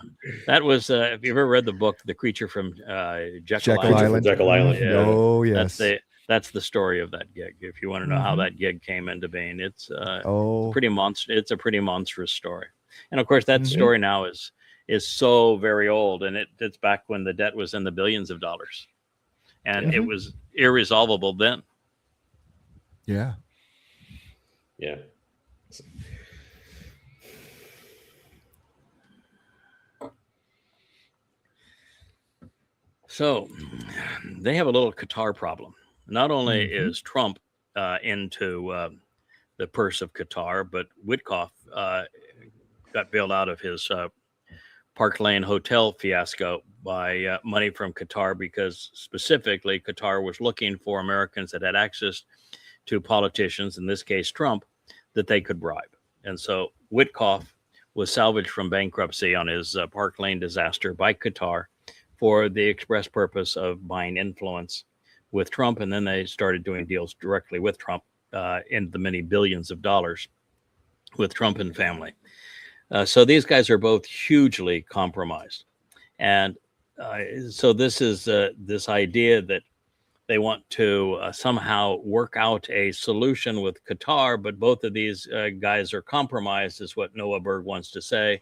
That was. Have you ever read the book "The Creature from Jekyll Island"? Jekyll Island. Yeah. Oh yes. That's the story of that gig. If you want to know how that gig came into being, it's pretty monster. It's a pretty monstrous story. And of course, that story now is so very old, and it's back when the debt was in the billions of dollars, and it was irresolvable then. Yeah. Yeah. So they have a little Qatar problem. Not only is Trump into the purse of Qatar, but Witkoff got bailed out of his Park Lane Hotel fiasco by money from Qatar, because specifically Qatar was looking for Americans that had access to politicians, in this case Trump, that they could bribe. And so Witkoff was salvaged from bankruptcy on his Park Lane disaster by Qatar for the express purpose of buying influence with Trump. And then they started doing deals directly with Trump in the many billions of dollars with Trump and family. So these guys are both hugely compromised. And so this is this idea that they want to somehow work out a solution with Qatar, but both of these guys are compromised, is what Noah Berg wants to say.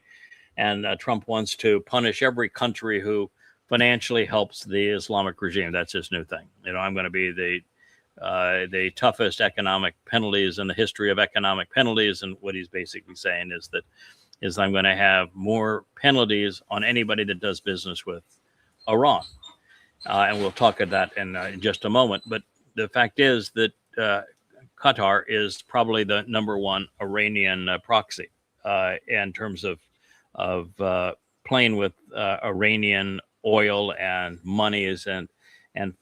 And Trump wants to punish every country who financially helps the Islamic regime. That's his new thing. I'm going to be the the toughest economic penalties in the history of economic penalties. And what he's basically saying is that I'm going to have more penalties on anybody that does business with Iran. And we'll talk about that in just a moment. But the fact is that Qatar is probably the number one Iranian proxy in terms of playing with Iranian oil and monies and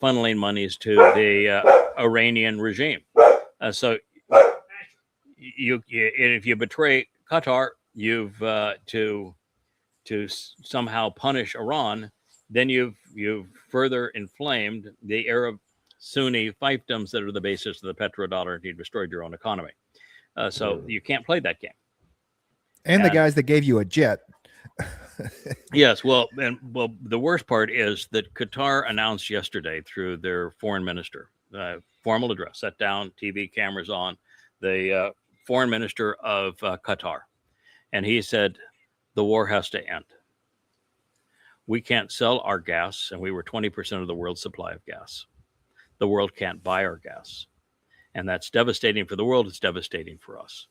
funneling monies to the Iranian regime. So if you betray Qatar, you've to somehow punish Iran, then you've further inflamed the Arab Sunni fiefdoms that are the basis of the petrodollar, and you destroyed your own economy. So you can't play that game. And the guys that gave you a jet. Yes, well, the worst part is that Qatar announced yesterday through their foreign minister, formal address, sat down, TV cameras on, the foreign minister of Qatar, and he said the war has to end. We can't sell our gas, and we were 20% of the world's supply of gas. The world can't buy our gas, and that's devastating for the world. It's devastating for us.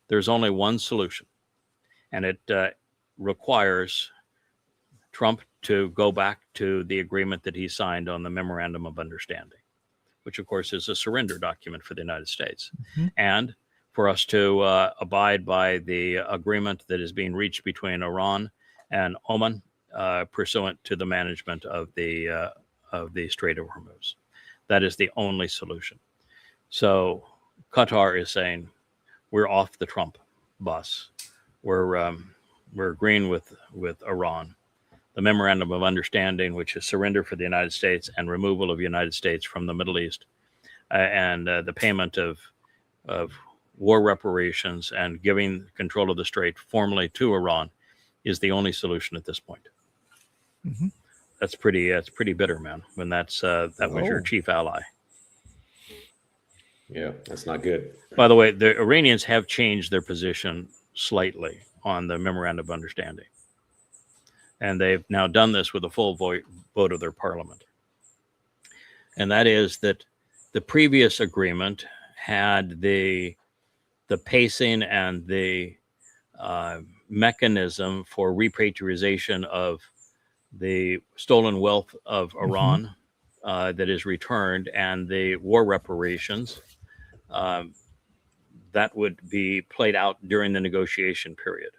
There's only one solution, and it requires Trump to go back to the agreement that he signed on the Memorandum of Understanding, which of course is a surrender document for the United States, and for us to abide by the agreement that is being reached between Iran and Oman, pursuant to the management of the Strait of Hormuz. That is the only solution. So Qatar is saying, we're off the Trump bus. We're agreeing with Iran. The Memorandum of Understanding, which is surrender for the United States and removal of the United States from the Middle East, and the payment of war reparations and giving control of the Strait formally to Iran, is the only solution at this point. That's pretty bitter, man. When that was your chief ally. Yeah, that's not good. By the way, the Iranians have changed their position slightly on the Memorandum of Understanding. And they've now done this with a full vote of their parliament. And that is that the previous agreement had the pacing and the mechanism for repatriation of the stolen wealth of Iran that is returned, and the war reparations that would be played out during the negotiation period.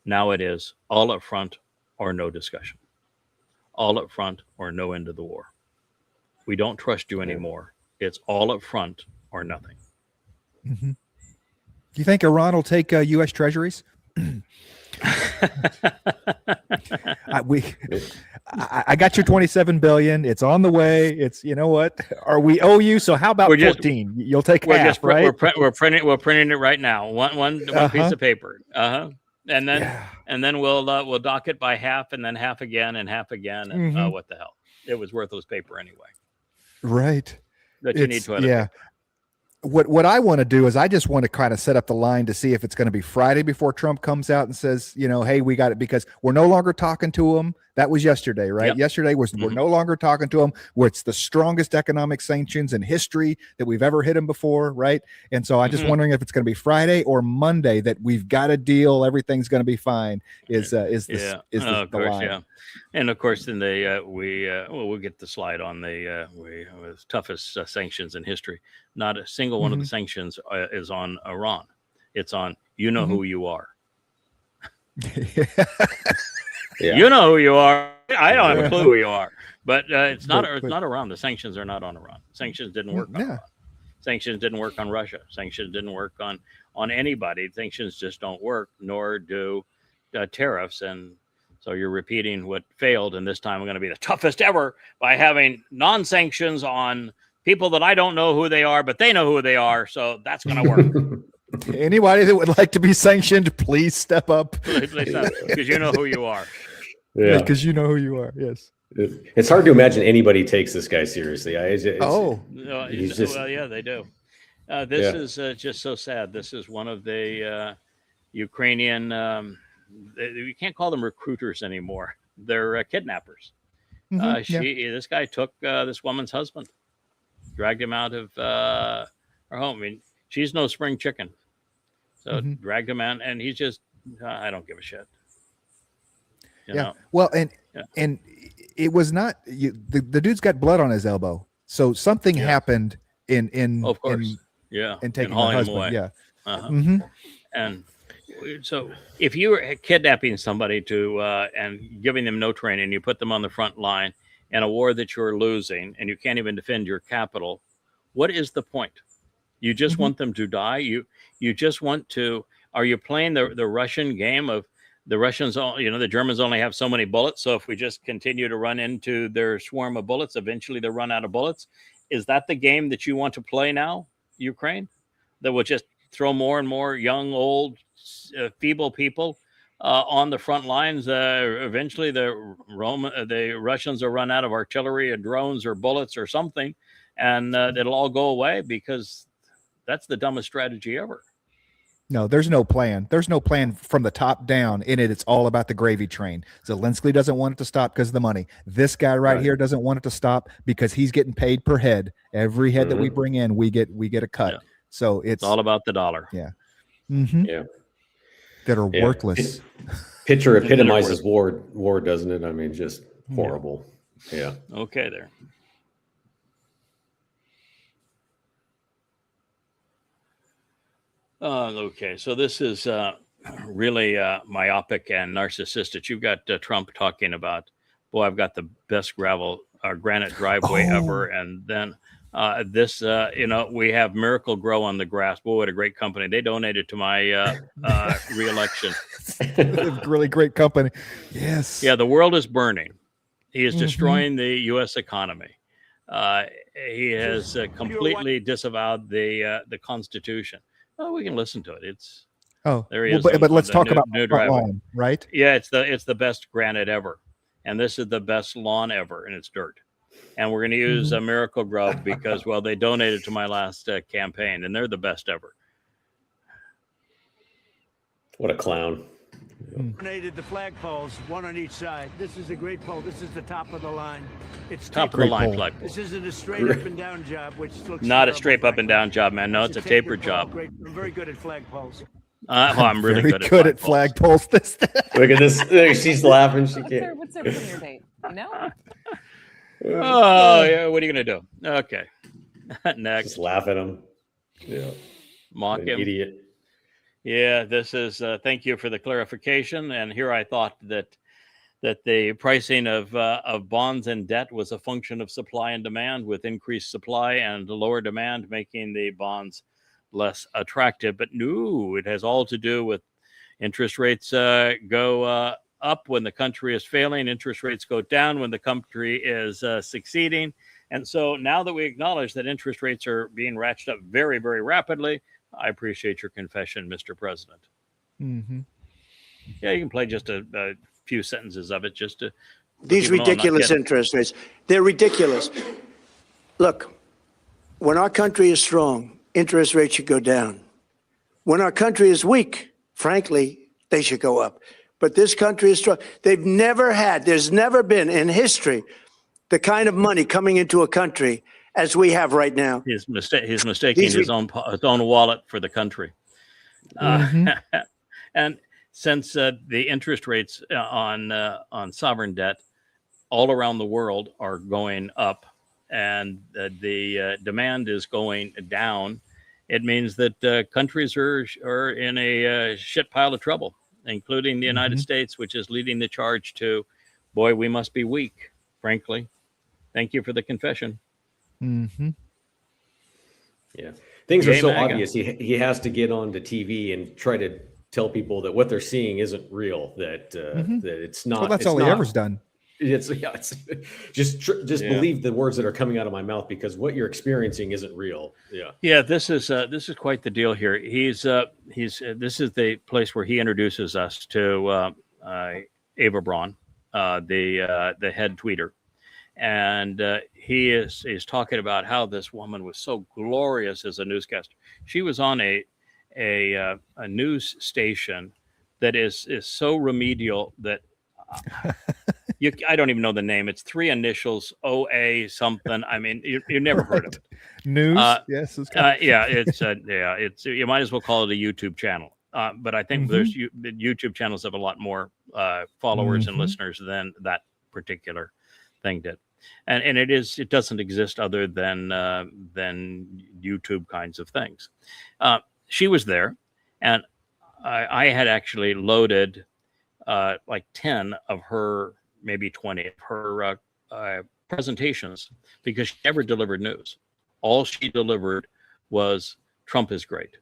Now it is all up front or no discussion. All up front or no end of the war. We don't trust you anymore. It's all up front or nothing. Do you think Iran will take U.S. treasuries? I got your 27 billion. It's on the way. It's, you know what? We owe you. So how about 14? You'll take half, right? We're printing it right now. One piece of paper. And then we'll dock it by half, and then half again, and half again. And what the hell? It was worthless paper anyway. Right. That you need to edit. Yeah. What I want to do is I just want to kind of set up the line to see if it's going to be Friday before Trump comes out and says, hey, we got it, because we're no longer talking to him. That was yesterday, right? Yep. Yesterday was we're no longer talking to him, where it's the strongest economic sanctions in history that we've ever hit him before, right? And so I'm just wondering if it's going to be Friday or Monday that we've got a deal, everything's going to be fine. Is the line? Yeah. And of course, then we'll get the slide on the toughest sanctions in history. Not a single one of the sanctions is on Iran. It's on who you are. Yeah. You know who you are. I don't have a clue who you are. But it's not Iran. The sanctions are not on Iran. Sanctions didn't work on Iran. Sanctions didn't work on Russia. Sanctions didn't work on anybody. Sanctions just don't work, nor do tariffs. And so you're repeating what failed, and this time we're going to be the toughest ever by having non-sanctions on people that I don't know who they are, but they know who they are. So that's going to work. Anybody that would like to be sanctioned, please step up. Because you know who you are. Yeah, because you know who you are. Yes. It's hard to imagine anybody takes this guy seriously. Well, yeah, they do. This is just so sad. This is one of the Ukrainian. You can't call them recruiters anymore. They're kidnappers. This guy took this woman's husband. dragged him out of her home. I mean, she's no spring chicken. So dragged him out, and he's just, I don't give a shit. You know? Well, and it was not the dude's got blood on his elbow, so something happened in of course, in taking the hauling him husband. away. Yeah. And so if you were kidnapping somebody and giving them no training, you put them on the front line in a war that you're losing, and you can't even defend your capital, what is the point? You just want them to die? You just want to? Are you playing the Russian game of the Russians? The Germans only have so many bullets, so if we just continue to run into their swarm of bullets, eventually they'll run out of bullets. Is that the game that you want to play now, Ukraine? That will just throw more and more young, old, feeble people on the front lines. Eventually, the Russians will run out of artillery or drones or bullets or something, and it'll all go away, because that's the dumbest strategy ever. No, there's no plan. There's no plan from the top down in it. It's all about the gravy train. Zelensky doesn't want it to stop because of the money. This guy right here doesn't want it to stop because he's getting paid per head. Every head that we bring in, we get a cut. Yeah. So it's all about the dollar. Yeah. Yeah. That are worthless. Picture epitomizes war, doesn't it? I mean, just horrible. Yeah. Okay, there. Okay, so this is really myopic and narcissistic. You've got Trump talking about, boy, I've got the best granite driveway ever. And then this, we have Miracle Grow on the grass. Boy, what a great company. They donated to my reelection. Really great company. Yes. Yeah, the world is burning. He is destroying the U.S. economy. He has completely disavowed the Constitution. Oh, we can listen to it. It's there he is. But let's talk about new front driveway. line, right? Yeah, it's the best granite ever, and this is the best lawn ever, and it's dirt. And we're going to use a Miracle Grow because, well, they donated to my last campaign, and they're the best ever. What a clown. Donated the flagpoles, one on each side. This is a great pole. This is the top of the line. It's Top of the line flagpole. This isn't a straight up and down job, which looks Not a terrible. straight up and down job, man. No, it's a tapered job. Great. I'm very good at flagpoles. I'm really Very good at flagpoles. Look at this. She's laughing. She can't. What's their premiere date? You know? Oh, yeah. What are you going to do? Okay. Next. Just laugh at him. Yeah. Mock him. Idiot. Yeah, this is thank you for the clarification. And here I thought that the pricing of bonds and debt was a function of supply and demand, with increased supply and lower demand making the bonds less attractive. But no, it has all to do with interest rates go up when the country is failing. Interest rates go down when the country is succeeding. And so now that we acknowledge that interest rates are being ratcheted up very, very rapidly, I appreciate your confession, Mr. President. Yeah, you can play just a few sentences of it just to. These ridiculous interest rates, they're ridiculous. Look, when our country is strong, interest rates should go down. When our country is weak, frankly, they should go up. But this country is strong. There's never been in history the kind of money coming into a country as we have right now. He's mistaking his own wallet for the country. And since the interest rates on sovereign debt all around the world are going up, and the demand is going down, it means that countries are in a shit pile of trouble, including the United States, which is leading the charge to, boy, we must be weak, frankly. Thank you for the confession. Yeah, things are Yay, so MAGA. obvious. He has to get onto TV and try to tell people that what they're seeing isn't real. That that it's not. Well, that's it's all he not- ever's done. It's just believe the words that are coming out of my mouth, because what you're experiencing isn't real. Yeah. This is quite the deal here. This is the place where he introduces us to Ava Braun, the head tweeter, and he is talking about how this woman was so glorious as a newscaster. She was on a news station that is so remedial that I don't even know the name. It's 3 initials, OA something. I mean, you never heard of it. News. Yes. It's you might as well call it a YouTube channel. But I think there's YouTube channels have a lot more followers and listeners than that particular thing did. And it doesn't exist other than YouTube kinds of things. She was there, and I had actually loaded like 10 of her, maybe 20 of her presentations, because she never delivered news. All she delivered was Trump is great.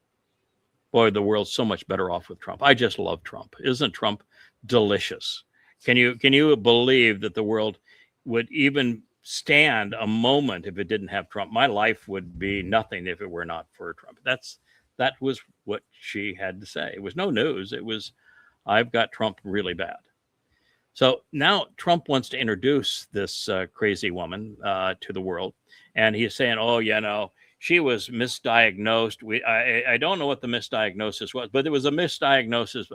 Boy, the world's so much better off with Trump. I just love Trump. Isn't Trump delicious? Can you believe that the world would even stand a moment if it didn't have Trump? My life would be nothing if it were not for Trump. That was what she had to say. It was no news. It was, I've got Trump really bad. So now Trump wants to introduce this crazy woman to the world. And he's saying, oh, she was misdiagnosed. I don't know what the misdiagnosis was, but it was a misdiagnosis.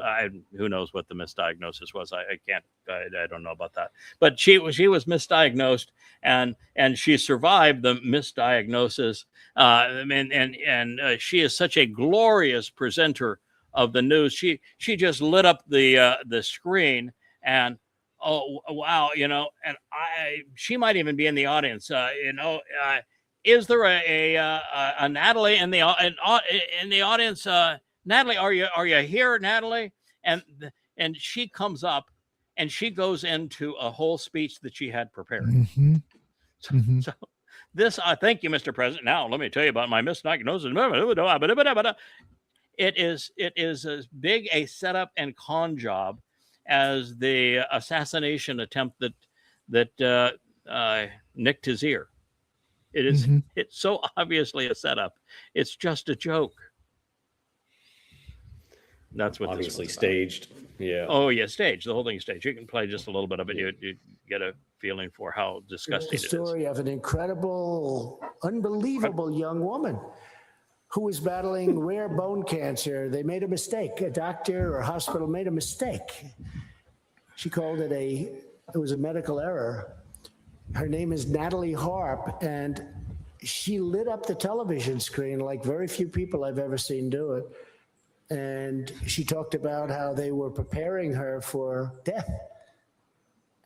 Who knows what the misdiagnosis was? I don't know about that. But she was misdiagnosed, and she survived the misdiagnosis. And she is such a glorious presenter of the news. She just lit up the screen, and oh wow, and she might even be in the audience. Is there a Natalie in the audience? Natalie, are you here, Natalie? And she comes up, and she goes into a whole speech that she had prepared. So this, thank you, Mr. President. Now let me tell you about my misdiagnosis. It is as big a setup and con job as the assassination attempt that nicked his ear. It is. It's so obviously a setup. It's just a joke. That's what obviously staged. Yeah. Oh yeah, staged. The whole thing is staged. You can play just a little bit of it. You get a feeling for how disgusting it is. The story of an incredible, unbelievable young woman who was battling rare bone cancer. They made a mistake. A doctor or hospital made a mistake. She called it it was a medical error. Her name is Natalie Harp, and she lit up the television screen like very few people I've ever seen do it. And she talked about how they were preparing her for death.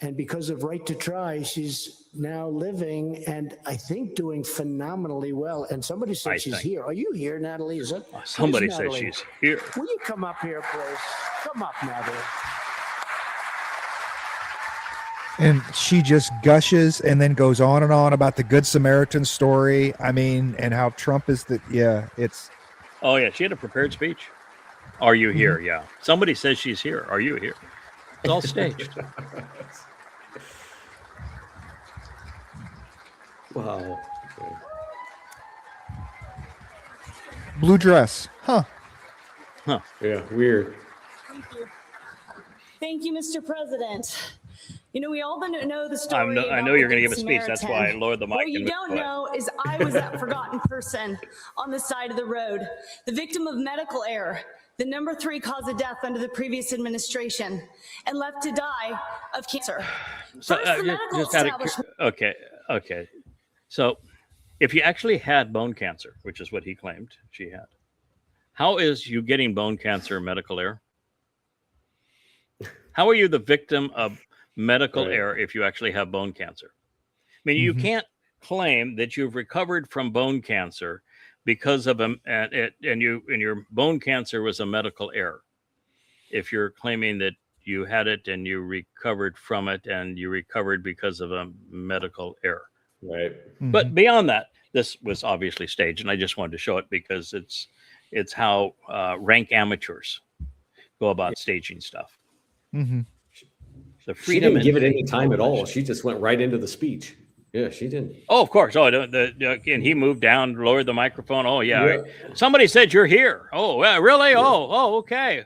And because of Right to Try, she's now living and I think doing phenomenally well. And somebody said she's here. Are you here, Natalie? Is that somebody said she's here? Will you come up here, please? Come up, Natalie. And she just gushes and then goes on and on about the Good Samaritan story. I mean, and how Trump is it's. Oh yeah, she had a prepared speech. Are you here? Yeah. Somebody says she's here. Are you here? It's all staged. Wow. Blue dress. Huh. Yeah, weird. Thank you, Mr. President. We all know the story. I know you're going to give a speech. That's why I lowered the mic. What you don't know is I was that forgotten person on the side of the road, the victim of medical error, the number 3 cause of death under the previous administration, and left to die of cancer. So, okay. So, if you actually had bone cancer, which is what he claimed she had, how is you getting bone cancer medical error? How are you the victim of medical error if you actually have bone cancer? I mean, you can't claim that you've recovered from bone cancer because of and your bone cancer was a medical error. If you're claiming that you had it and you recovered from it and you recovered because of a medical error. Right. But beyond that, this was obviously staged, and I just wanted to show it because it's how rank amateurs go about staging stuff. The freedom. She didn't give it any time at all. She just went right into the speech. Yeah, she didn't. Oh, of course. Oh, and he moved down, lowered the microphone. Oh, yeah. Somebody said you're here. Oh, really? Yeah. Oh, okay.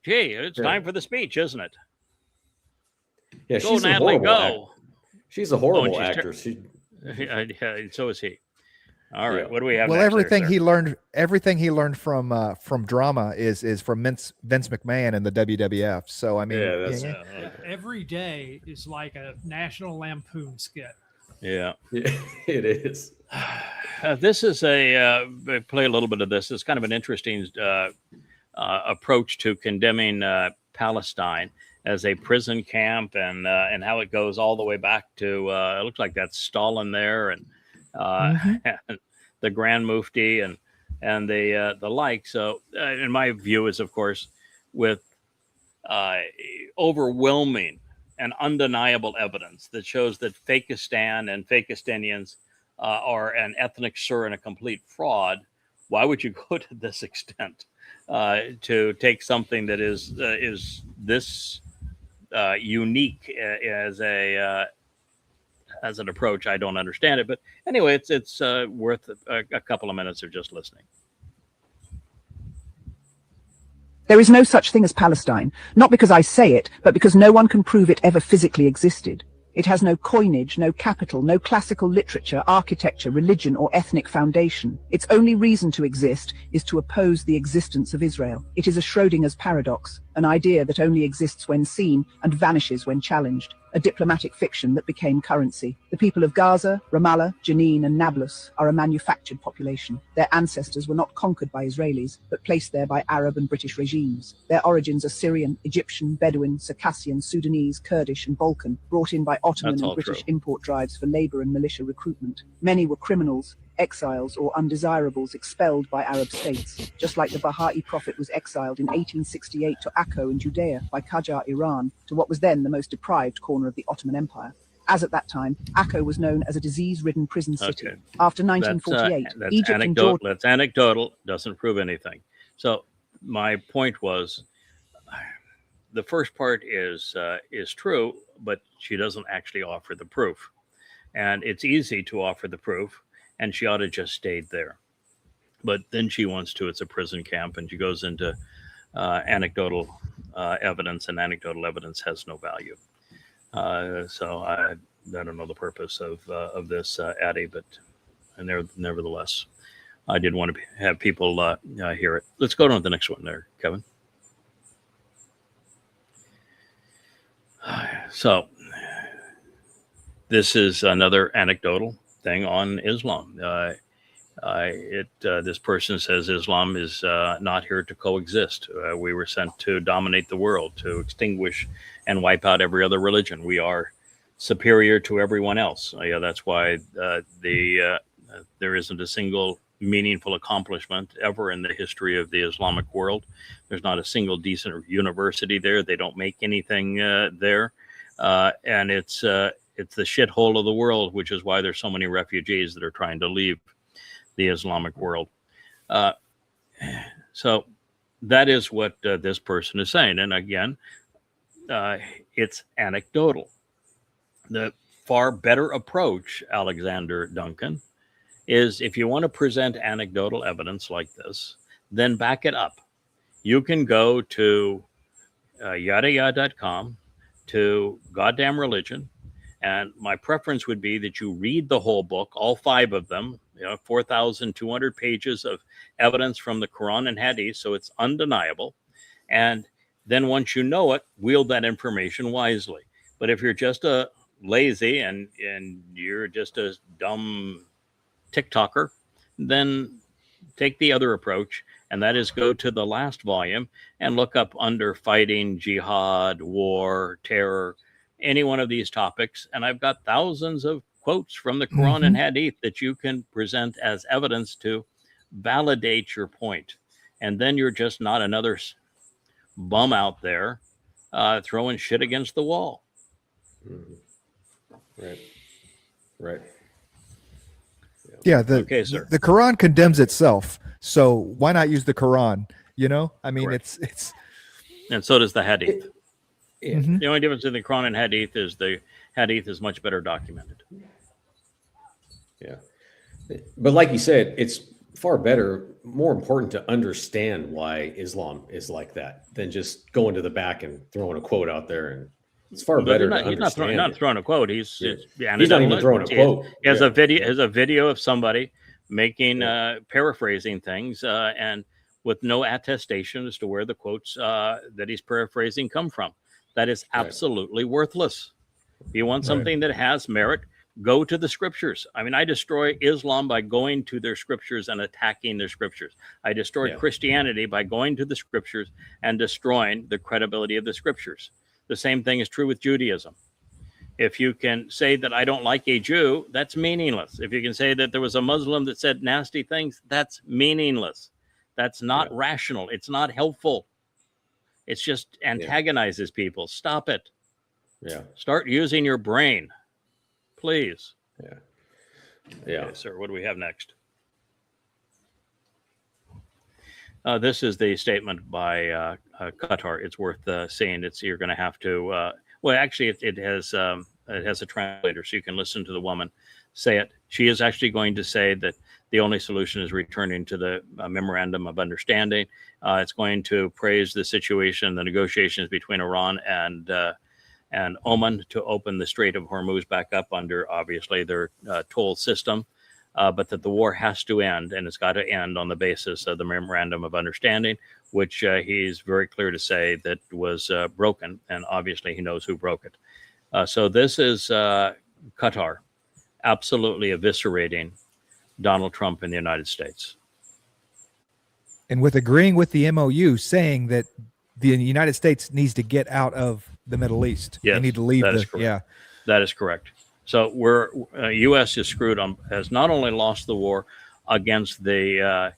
Gee, it's time for the speech, isn't it? Yeah, go, Natalie, go. She's a horrible actor. Yeah, so is he. All right. Yeah. What do we have? Well, next there, everything sir? he learned from drama is from Vince McMahon and the WWF. So I mean, Yeah, that's okay. Every day is like a National Lampoon skit. Yeah. it is. This is play a little bit of this. It's kind of an interesting approach to condemning Palestine as a prison camp, and how it goes all the way back to it looks like that's Stalin there, and and the Grand Mufti and the like. So in my view is, of course, with overwhelming and undeniable evidence that shows that Fakistan and Fakistanians are an ethnic slur and a complete fraud. Why would you go to this extent to take something that is this unique as an approach? I don't understand it, but anyway, it's worth a couple of minutes of just listening. There is no such thing as Palestine, not because I say it, but because no one can prove it ever physically existed. It has no coinage, no capital, no classical literature, architecture, religion, or ethnic foundation. Its only reason to exist is to oppose the existence of Israel. It is a Schrodinger's paradox, an idea that only exists when seen and vanishes when challenged, a diplomatic fiction that became currency. The people of Gaza, Ramallah, Jenin, and Nablus are a manufactured population. Their ancestors were not conquered by Israelis, but placed there by Arab and British regimes. Their origins are Syrian, Egyptian, Bedouin, Circassian, Sudanese, Kurdish, and Balkan, brought in by Ottoman That's and all British true. import drives for labor and militia recruitment. Many were criminals, exiles, or undesirables expelled by Arab states, just like the Baha'i prophet was exiled in 1868 to Akko in Judea by Qajar, Iran, to what was then the most deprived corner of the Ottoman Empire. As at that time, Akko was known as a disease-ridden prison city. Okay. After 1948, that's Egypt and anecdotal. Jordan... That's anecdotal. Doesn't prove anything. So my point was, the first part is true, but she doesn't actually offer the proof. And it's easy to offer the proof, and she ought to just stayed there. But then she wants to, it's a prison camp, and she goes into anecdotal evidence, and anecdotal evidence has no value. So I don't know the purpose of this, Addie, but nevertheless, I did want to have people hear it. Let's go on to the next one there, Kevin. So this is another anecdotal thing on Islam. This person says Islam is not here to coexist. We were sent to dominate the world, to extinguish and wipe out every other religion. We are superior to everyone else. That's why there isn't a single meaningful accomplishment ever in the history of the Islamic world. There's not a single decent university there. They don't make anything there. And it's the shithole of the world, which is why there's so many refugees that are trying to leave the Islamic world. So that is what this person is saying. And again, it's anecdotal. The far better approach, Alexander Duncan, is if you want to present anecdotal evidence like this, then back it up. You can go to yada.com, to Goddamn Religion, and my preference would be that you read the whole book, all 5 of them, 4,200 pages of evidence from the Quran and Hadith, so it's undeniable. And then once you know it, wield that information wisely. But if you're just a lazy and you're just a dumb TikToker, then take the other approach, and that is go to the last volume and look up under fighting, jihad, war, terror, any one of these topics. And I've got thousands of quotes from the Quran and Hadith that you can present as evidence to validate your point. And then you're just not another bum out there throwing shit against the wall. Right. Yeah, okay, sir. The Quran condemns itself, so why not use the Quran? I mean, Correct. it's and so does the Hadith. Mhm. The only difference in the Quran and Hadith is the Hadith is much better documented. Yeah. But like you said, it's far better, more important to understand why Islam is like that than just going to the back and throwing a quote out there. And it's far better to He's understand. not throwing a quote. He's not even throwing a quote. He has a video of somebody making paraphrasing things and with no attestation as to where the quotes that he's paraphrasing come from. That is absolutely worthless. If you want something that has merit, go to the scriptures. I mean, I destroy Islam by going to their scriptures and attacking their scriptures. I destroy Christianity by going to the scriptures and destroying the credibility of the scriptures. The same thing is true with Judaism. If you can say that I don't like a Jew, that's meaningless. If you can say that there was a Muslim that said nasty things, that's meaningless. That's not rational. It's not helpful. It's just antagonizes people. Stop it. Yeah. Start using your brain, please. Yeah. Okay, sir, what do we have next? This is the statement by Qatar. It's worth seeing. You're going to have to. Well, actually, it has a translator, so you can listen to the woman say it. She is actually going to say that the only solution is returning to the memorandum of understanding. It's going to praise the situation, the negotiations between Iran and Oman to open the Strait of Hormuz back up under, obviously, their toll system, but that the war has to end, and it's got to end on the basis of the memorandum of understanding, which he's very clear to say that was broken, and obviously he knows who broke it. So this is Qatar absolutely eviscerating Donald Trump in the United States. And with agreeing with the MOU, saying that the United States needs to get out of the Middle East. Yes, they need to leave. That is correct. So U.S. is screwed on, has not only lost the war against the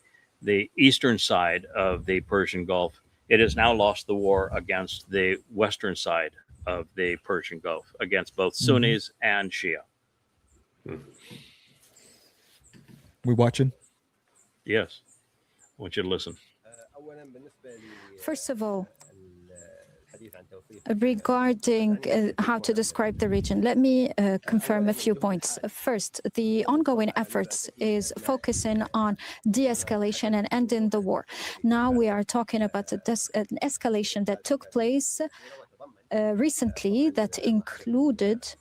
eastern side of the Persian Gulf, it has now lost the war against the western side of the Persian Gulf, against both Sunnis and Shia. We watching? Yes. I want you to listen. First of all, regarding how to describe the region, let me confirm a few points. First, the ongoing efforts is focusing on de-escalation and ending the war. Now we are talking about an escalation that took place recently that included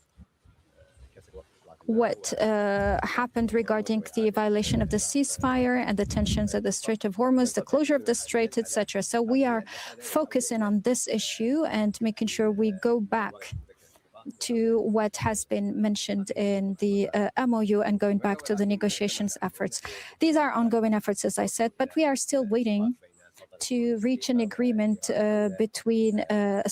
what happened regarding the violation of the ceasefire and the tensions at the Strait of Hormuz, the closure of the strait, etc. So we are focusing on this issue and making sure we go back to what has been mentioned in the MOU and going back to the negotiations efforts. These are ongoing efforts, as I said, but we are still waiting to reach an agreement between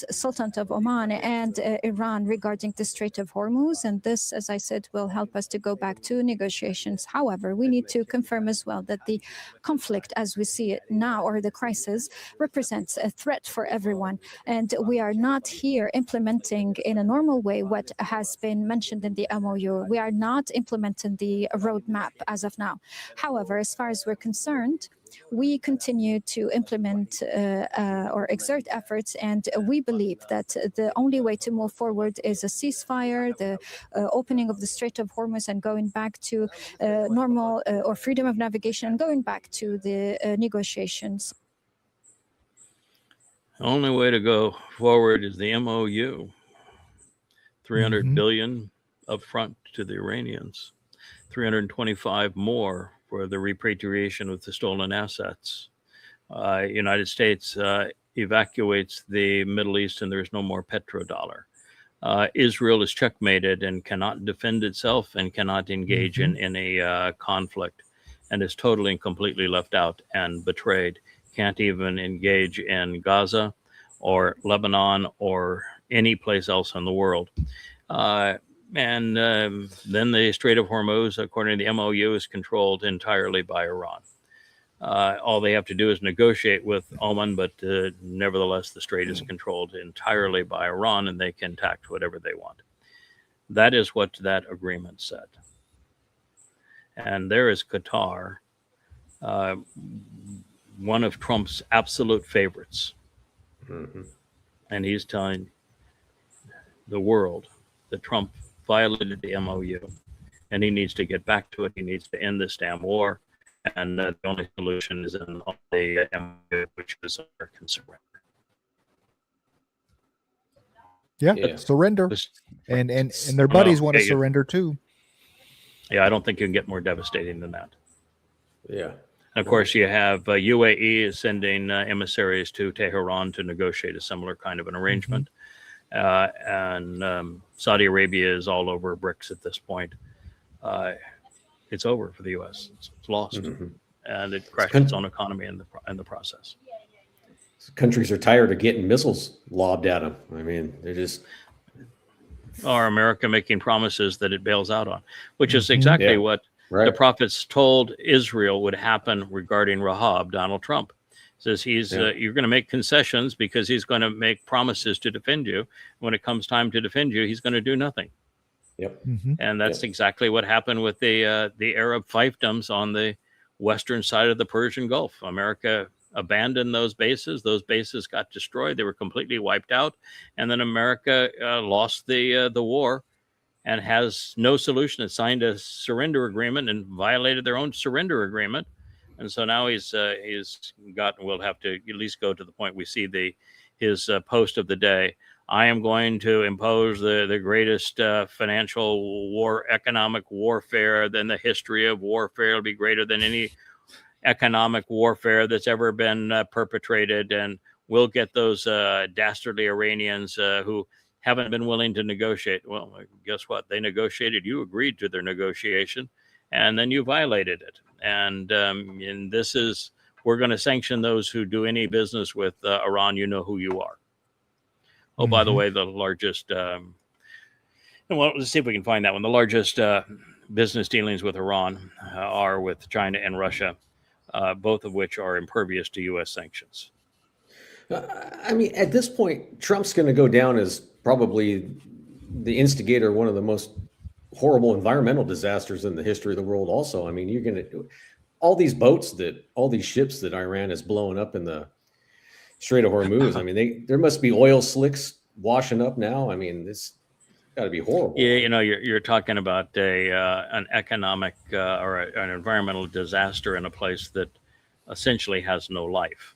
Sultanate of Oman and Iran regarding the Strait of Hormuz. And this, as I said, will help us to go back to negotiations. However, we need to confirm as well that the conflict as we see it now, or the crisis, represents a threat for everyone. And we are not here implementing in a normal way what has been mentioned in the MOU. We are not implementing the roadmap as of now. However, as far as we're concerned, we continue to implement or exert efforts, and we believe that the only way to move forward is a ceasefire, the opening of the Strait of Hormuz, and going back to normal or freedom of navigation, and going back to the negotiations. The only way to go forward is the MOU. 300 billion upfront to the Iranians, 325 more for the repatriation of the stolen assets. United States evacuates the Middle East and there's no more petrodollar. Israel is checkmated and cannot defend itself and cannot engage in any conflict, and is totally and completely left out and betrayed. Can't even engage in Gaza or Lebanon or any place else in the world. And then the Strait of Hormuz, according to the MOU, is controlled entirely by Iran. All they have to do is negotiate with Oman, but nevertheless, the strait is controlled entirely by Iran, and they can tax whatever they want. That is what that agreement said. And there is Qatar, one of Trump's absolute favorites. And he's telling the world that Trump violated the MOU, and he needs to get back to it. He needs to end this damn war, and the only solution is in the MOU, which is American surrender. Yeah. Surrender, and their buddies want to surrender too. Yeah, I don't think you can get more devastating than that. Yeah. And of course, you have UAE is sending emissaries to Tehran to negotiate a similar kind of an arrangement. And Saudi Arabia is all over BRICS at this point. It's over for the U.S. It's lost, and it crashed its own economy in the process. Countries are tired of getting missiles lobbed at them. I mean, they're just. Or America making promises that it bails out on, which is exactly what the prophets told Israel would happen regarding Rahab, Donald Trump. Says you're going to make concessions because he's going to make promises to defend you. When it comes time to defend you, he's going to do nothing. Yep. And that's exactly what happened with the Arab fiefdoms on the western side of the Persian Gulf. America abandoned those bases. Those bases got destroyed. They were completely wiped out. And then America lost the war and has no solution. It signed a surrender agreement and violated their own surrender agreement. And so now he's gotten, we'll have to at least go to the point we see his post of the day. I am going to impose the greatest financial economic warfare than the history of warfare. It'll be greater than any economic warfare that's ever been perpetrated. And we'll get those dastardly Iranians who haven't been willing to negotiate. Well, guess what? They negotiated. You agreed to their negotiation, and then you violated it. And this is, we're going to sanction those who do any business with Iran. You know who you are. Oh, by the way, the largest, well, let's see if we can find that one. The largest business dealings with Iran are with China and Russia, both of which are impervious to U.S. sanctions. I mean, at this point, Trump's going to go down as probably the instigator of one of the most horrible environmental disasters in the history of the world also. I mean, you're going to, all these ships that Iran is blowing up in the Strait of Hormuz. I mean, there must be oil slicks washing up now. I mean, this got to be horrible. Yeah, you're talking about an economic or an environmental disaster in a place that essentially has no life.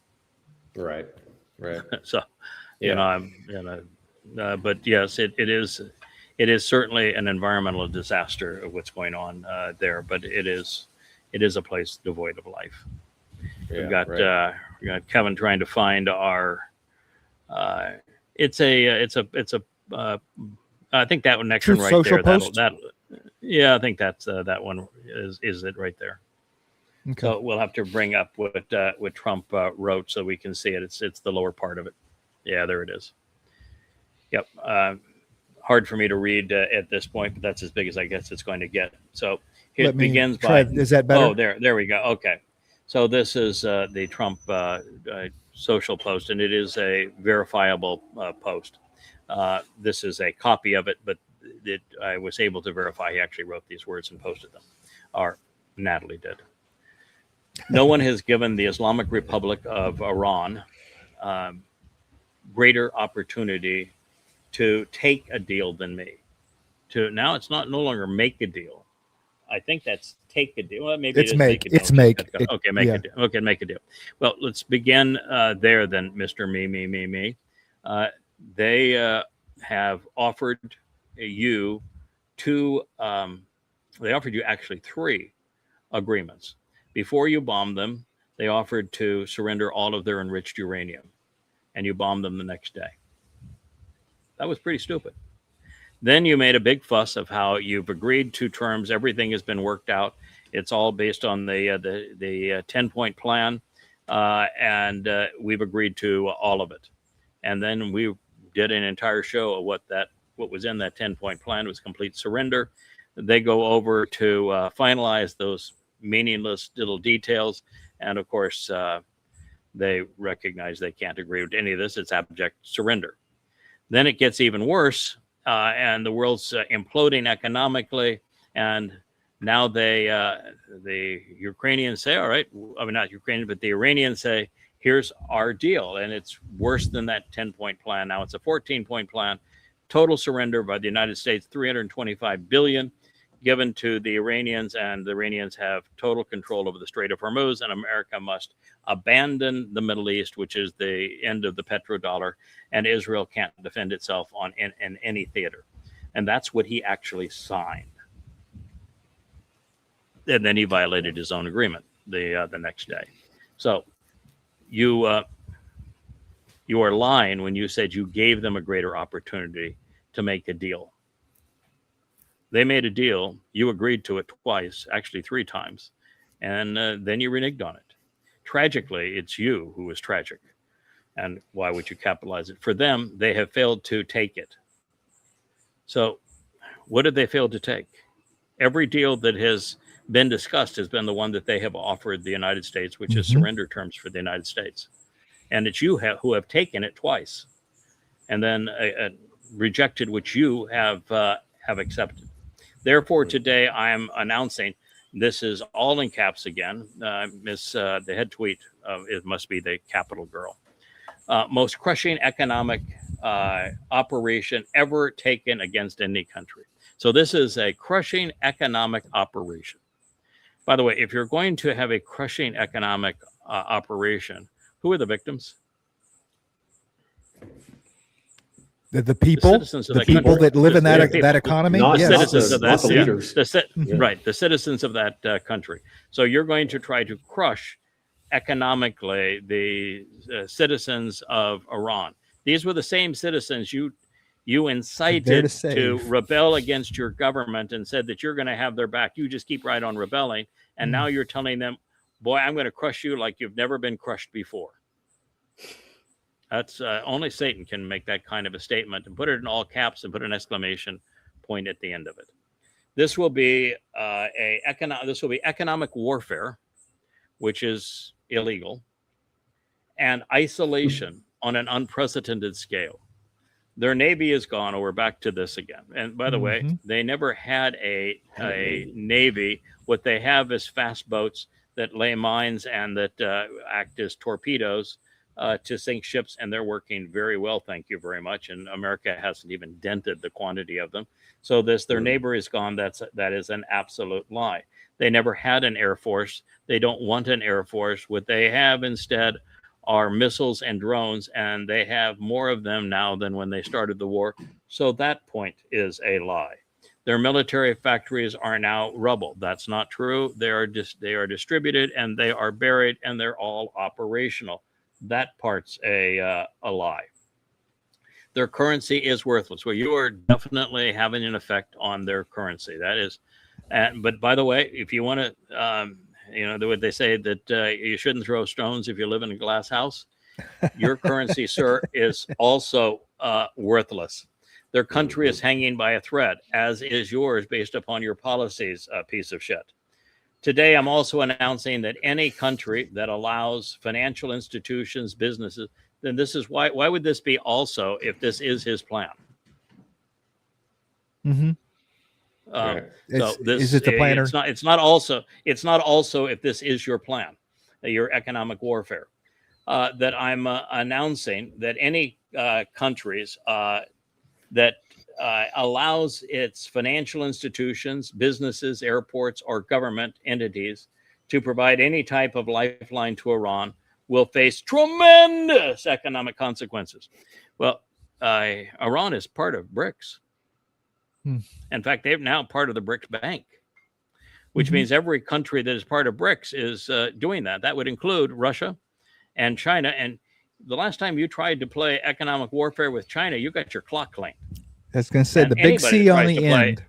Right. So, but yes, it is certainly an environmental disaster of what's going on there. But it is a place devoid of life. We've got Kevin trying to find our. I think that one next one right Social there. Post? I think that's that one is it right there. Okay. So we'll have to bring up what Trump wrote so we can see it. It's the lower part of it. Yeah, there it is. Yep. Hard for me to read at this point, but that's as big as I guess it's going to get. So it begins by. Is that better? Oh, there we go. Okay. So this is the Trump social post, and it is a verifiable post. This is a copy of it, but I was able to verify he actually wrote these words and posted them, or Natalie did. No one has given the Islamic Republic of Iran greater opportunity to take a deal than me. Now it's no longer make a deal. I think that's take a deal. Well, maybe it's make. It's make. Okay, make a deal. Okay, make a deal. Well, let's begin there then, Mr. Me. They have offered you they offered you actually 3 agreements. Before you bombed them, they offered to surrender all of their enriched uranium, and you bombed them the next day. That was pretty stupid. Then you made a big fuss of how you've agreed to terms. Everything has been worked out. It's all based on the 10-point plan, and we've agreed to all of it. And then we did an entire show of what was in that 10-point plan was complete surrender. They go over to finalize those meaningless little details, and of course, they recognize they can't agree with any of this. It's abject surrender. Then it gets even worse. And the world's imploding economically, and now the Ukrainians say, all right, I mean, not Ukrainians, but the Iranians say, here's our deal. And it's worse than that 10-point plan. Now it's a 14-point plan, total surrender by the United States, $325 billion given to the Iranians, and the Iranians have total control over the Strait of Hormuz, and America must abandon the Middle East, which is the end of the petrodollar, and Israel can't defend itself in any theater. And that's what he actually signed. And then he violated his own agreement. the next day. So you are lying when you said you gave them a greater opportunity to make a deal. They made a deal. You agreed to it twice, actually 3 times, and then you reneged on it. Tragically, it's you who was tragic. And why would you capitalize it? For them, they have failed to take it. So what did they fail to take? Every deal that has been discussed has been the one that they have offered the United States, which is surrender terms for the United States. And it's you who have taken it twice and then rejected what you have accepted. Therefore, today I am announcing, this is all in caps again. The head tweet, it must be the Capitol girl. Most crushing economic operation ever taken against any country. So this is a crushing economic operation. By the way, if you're going to have a crushing economic operation, who are the victims? The people, the people that live in that economy, the yes. citizens of that, not the leaders. Right, the citizens of that country. So you're going to try to crush economically the citizens of Iran. These were the same citizens you incited to rebel against your government and said that you're going to have their back. You just keep right on rebelling, and now you're telling them, "Boy, I'm going to crush you like you've never been crushed before." That's only Satan can make that kind of a statement and put it in all caps and put an exclamation point at the end of it. This will be economic warfare, which is illegal, and isolation on an unprecedented scale. Their Navy is gone, or we're back to this again. And by the way, they never had a Navy. What they have is fast boats that lay mines and that act as torpedoes to sink ships, and they're working very well, thank you very much. And America hasn't even dented the quantity of them. So their neighbor is gone. That is an absolute lie. They never had an air force. They don't want an air force. What they have instead are missiles and drones, and they have more of them now than when they started the war. So that point is a lie. Their military factories are now rubble. That's not true. They are distributed, and they are buried, and they're all operational. That part's a lie. Their currency is worthless. Well, you are definitely having an effect on their currency. That is, but by the way, if you want to, what they say that you shouldn't throw stones if you live in a glass house. Your currency, sir, is also worthless. Their country is hanging by a thread, as is yours, based upon your policies, piece of shit. Today, I'm also announcing that any country that allows financial institutions, businesses, then this is why would this be also if this is his plan? So this, is it the planner? It's not also if this is your plan, your economic warfare, that I'm announcing that any countries that allows its financial institutions, businesses, airports, or government entities to provide any type of lifeline to Iran will face tremendous economic consequences. Well, Iran is part of BRICS. In fact, they're now part of the BRICS Bank, which means every country that is part of BRICS is doing that. That would include Russia and China. And the last time you tried to play economic warfare with China, you got your clock cleaned. I was going to say, the big C on the end.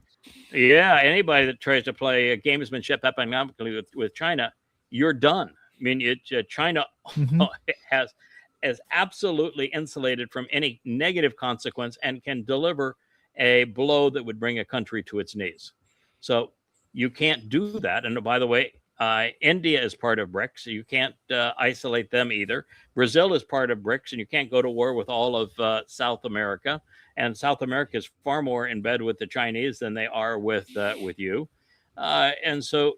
Yeah, anybody that tries to play gamesmanship economically with China, you're done. I mean, China is absolutely insulated from any negative consequence and can deliver a blow that would bring a country to its knees. So you can't do that. And by the way, India is part of BRICS, so you can't isolate them either. Brazil is part of BRICS, and you can't go to war with all of South America. And South America is far more in bed with the Chinese than they are with you. And so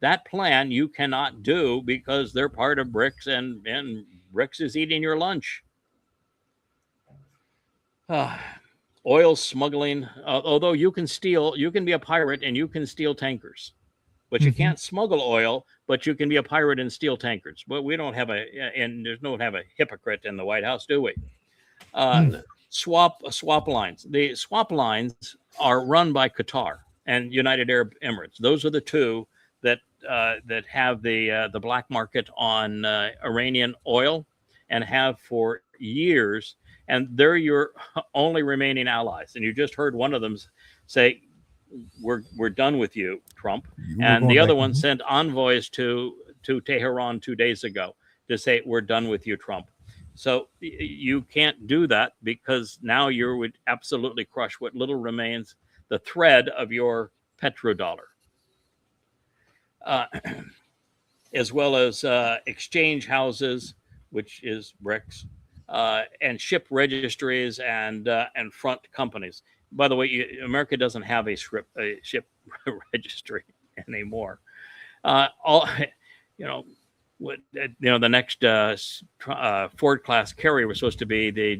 that plan you cannot do because they're part of BRICS, and BRICS is eating your lunch. Oil smuggling, although you can be a pirate and you can steal tankers, but you can't smuggle oil, but you can be a pirate and steal tankers. But we don't have there's no hypocrite in the White House, do we? Swap lines. The swap lines are run by Qatar and United Arab Emirates. Those are the two that that have the black market on Iranian oil, and have for years, and they're your only remaining allies. And you just heard one of them say, "We're done with you, Trump," and the other one sent envoys to Tehran 2 days ago to say, "We're done with you, Trump." So you can't do that, because now you would absolutely crush what little remains, the thread of your petrodollar. As well as exchange houses, which is BRICS, and ship registries and front companies. By the way, America doesn't have a ship registry anymore. The next Ford class carrier was supposed to be the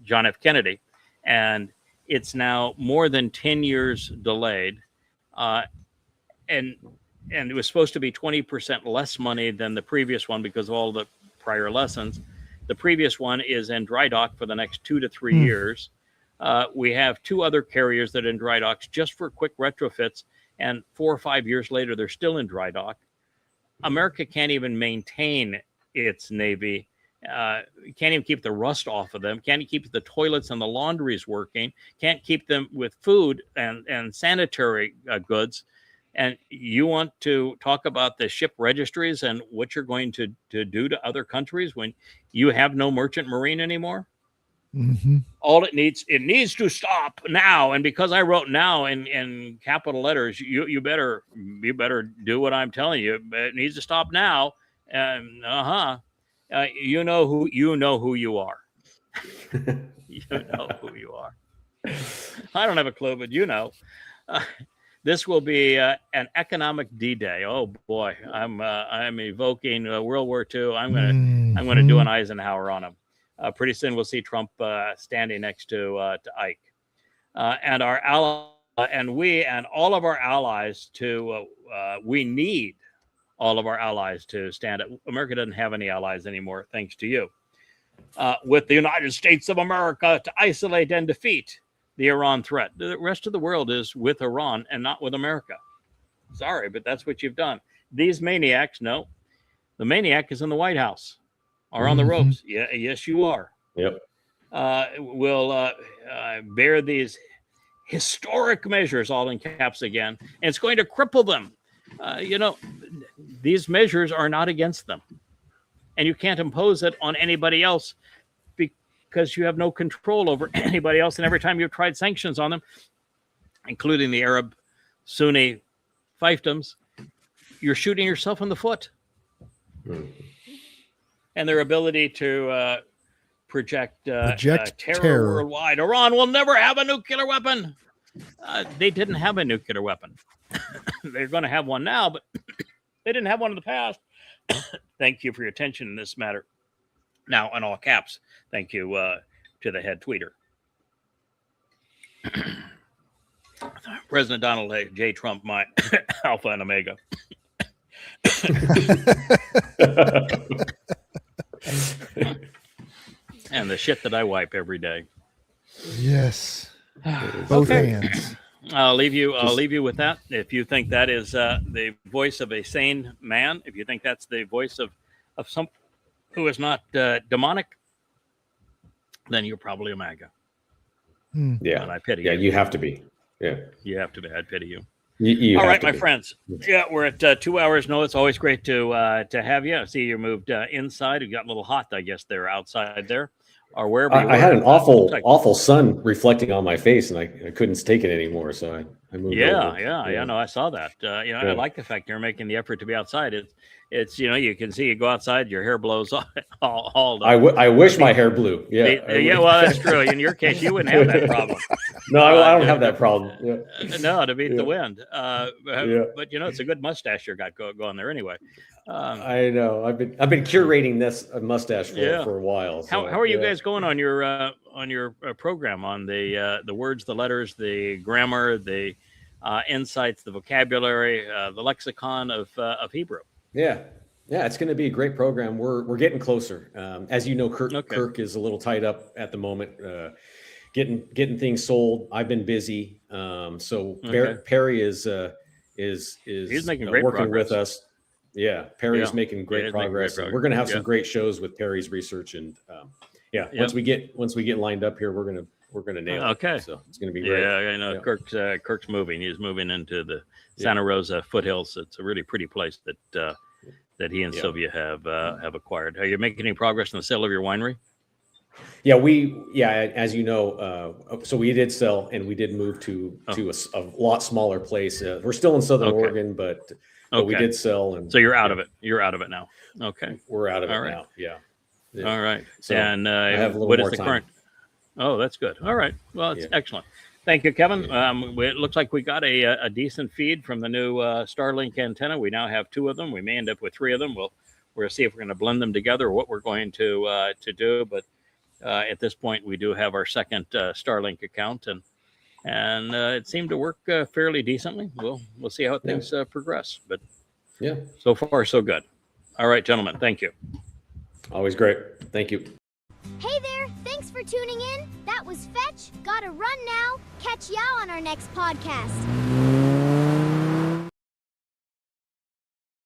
John F. Kennedy, and it's now more than 10 years delayed. And it was supposed to be 20% less money than the previous one because of all the prior lessons. The previous one is in dry dock for the next 2 to 3 years. We have 2 other carriers that are in dry docks just for quick retrofits, and 4 or 5 years later, they're still in dry dock. America can't even maintain its Navy. Can't even keep the rust off of them. Can't keep the toilets and the laundries working. Can't keep them with food and sanitary goods. And you want to talk about the ship registries and what you're going to do to other countries when you have no merchant marine anymore? Mm-hmm. All it needs to stop now. And because I wrote now in capital letters, you better do what I'm telling you. It needs to stop now. And you know who you are. You know who you are. I don't have a clue, but you know. This will be an economic D-Day. Oh boy, I'm evoking World War II. I'm gonna do an Eisenhower on him. Pretty soon we'll see Trump standing next to Ike, and our ally, and we and all of our allies to. We need all of our allies to stand up. America doesn't have any allies anymore, thanks to you. With the United States of America to isolate and defeat the Iran threat. The rest of the world is with Iran and not with America. Sorry, but that's what you've done. These maniacs, no, the maniac is in the White House, are on the ropes. Yeah, yes, you are. Yep. Will bear these historic measures, all in caps again, and it's going to cripple them. These measures are not against them, and you can't impose it on anybody else, because you have no control over anybody else. And every time you've tried sanctions on them, including the Arab Sunni fiefdoms, you're shooting yourself in the foot. And their ability to project terror worldwide. Iran will never have a nuclear weapon. They didn't have a nuclear weapon. They're going to have one now, but they didn't have one in the past. Thank you for your attention in this matter. Now, in all caps, thank you to the head tweeter. President Donald J. Trump, my alpha and omega. And the shit that I wipe every day. Yes. Both hands. I'll leave you with that. If you think that is the voice of a sane man, if you think that's the voice of some who is not demonic, then you're probably a MAGA. Yeah. And I pity you. Yeah, you have to be. Yeah. You have to be. I pity you. You all have right, to my be. friends. Yeah, we're at 2 hours. No, it's always great to have you. I see you moved inside. You got a little hot, I guess, there outside there. Or wherever you I had an were. awful sun reflecting on my face, and I couldn't take it anymore. So I moved over. Yeah. No, I saw that. I like the fact you're making the effort to be outside. It's you can see you go outside, your hair blows all the. I wish my hair blew. Yeah. Well, that's true. In your case, you wouldn't have that problem. No, I don't have that problem. Yeah. No, to beat the wind. But it's a good mustache you got going there anyway. I know. I've been curating this mustache for a while. So, how are you guys going on your program on the words, the letters, the grammar, the insights, the vocabulary, the lexicon of Hebrew? Yeah, it's going to be a great program. We're getting closer. As you know, Kirk is a little tied up at the moment, getting things sold. I've been busy. So Perry is is He's making great working progress. with us. Yeah, Perry's Yeah. making Yeah, great he's making great progress. And we're going to have some Yeah. great shows with Perry's research, and Yeah. once we get lined up here, we're gonna nail it. Okay. So it's gonna be great. Yeah, I know. Yeah. Kirk's moving. He's moving into the Santa Rosa foothills. It's a really pretty place that he and Yeah. Sylvia have acquired. Are you making any progress in the sale of your winery? Yeah, as you know, so we did sell and we did move to a lot smaller place. We're still in Southern Okay. Oregon, but we did sell, and So you're out of it. You're out of it now. Okay. we're out of it All right. now. Yeah. All right. So and I have a little what is more the time. current? Oh, that's good. All right. Well, it's excellent. Thank you, Kevin. It looks like we got a decent feed from the new Starlink antenna. We now have 2 of them. We may end up with 3 of them. We're going to see if we're going to blend them together or what we're going to do. But at this point, we do have our second Starlink account, and it seemed to work fairly decently. We'll see how things progress. But yeah, so far so good. All right, gentlemen. Thank you. Always great. Thank you. Hey there, thanks for tuning in. That was Fetch. Gotta run now. Catch y'all on our next podcast.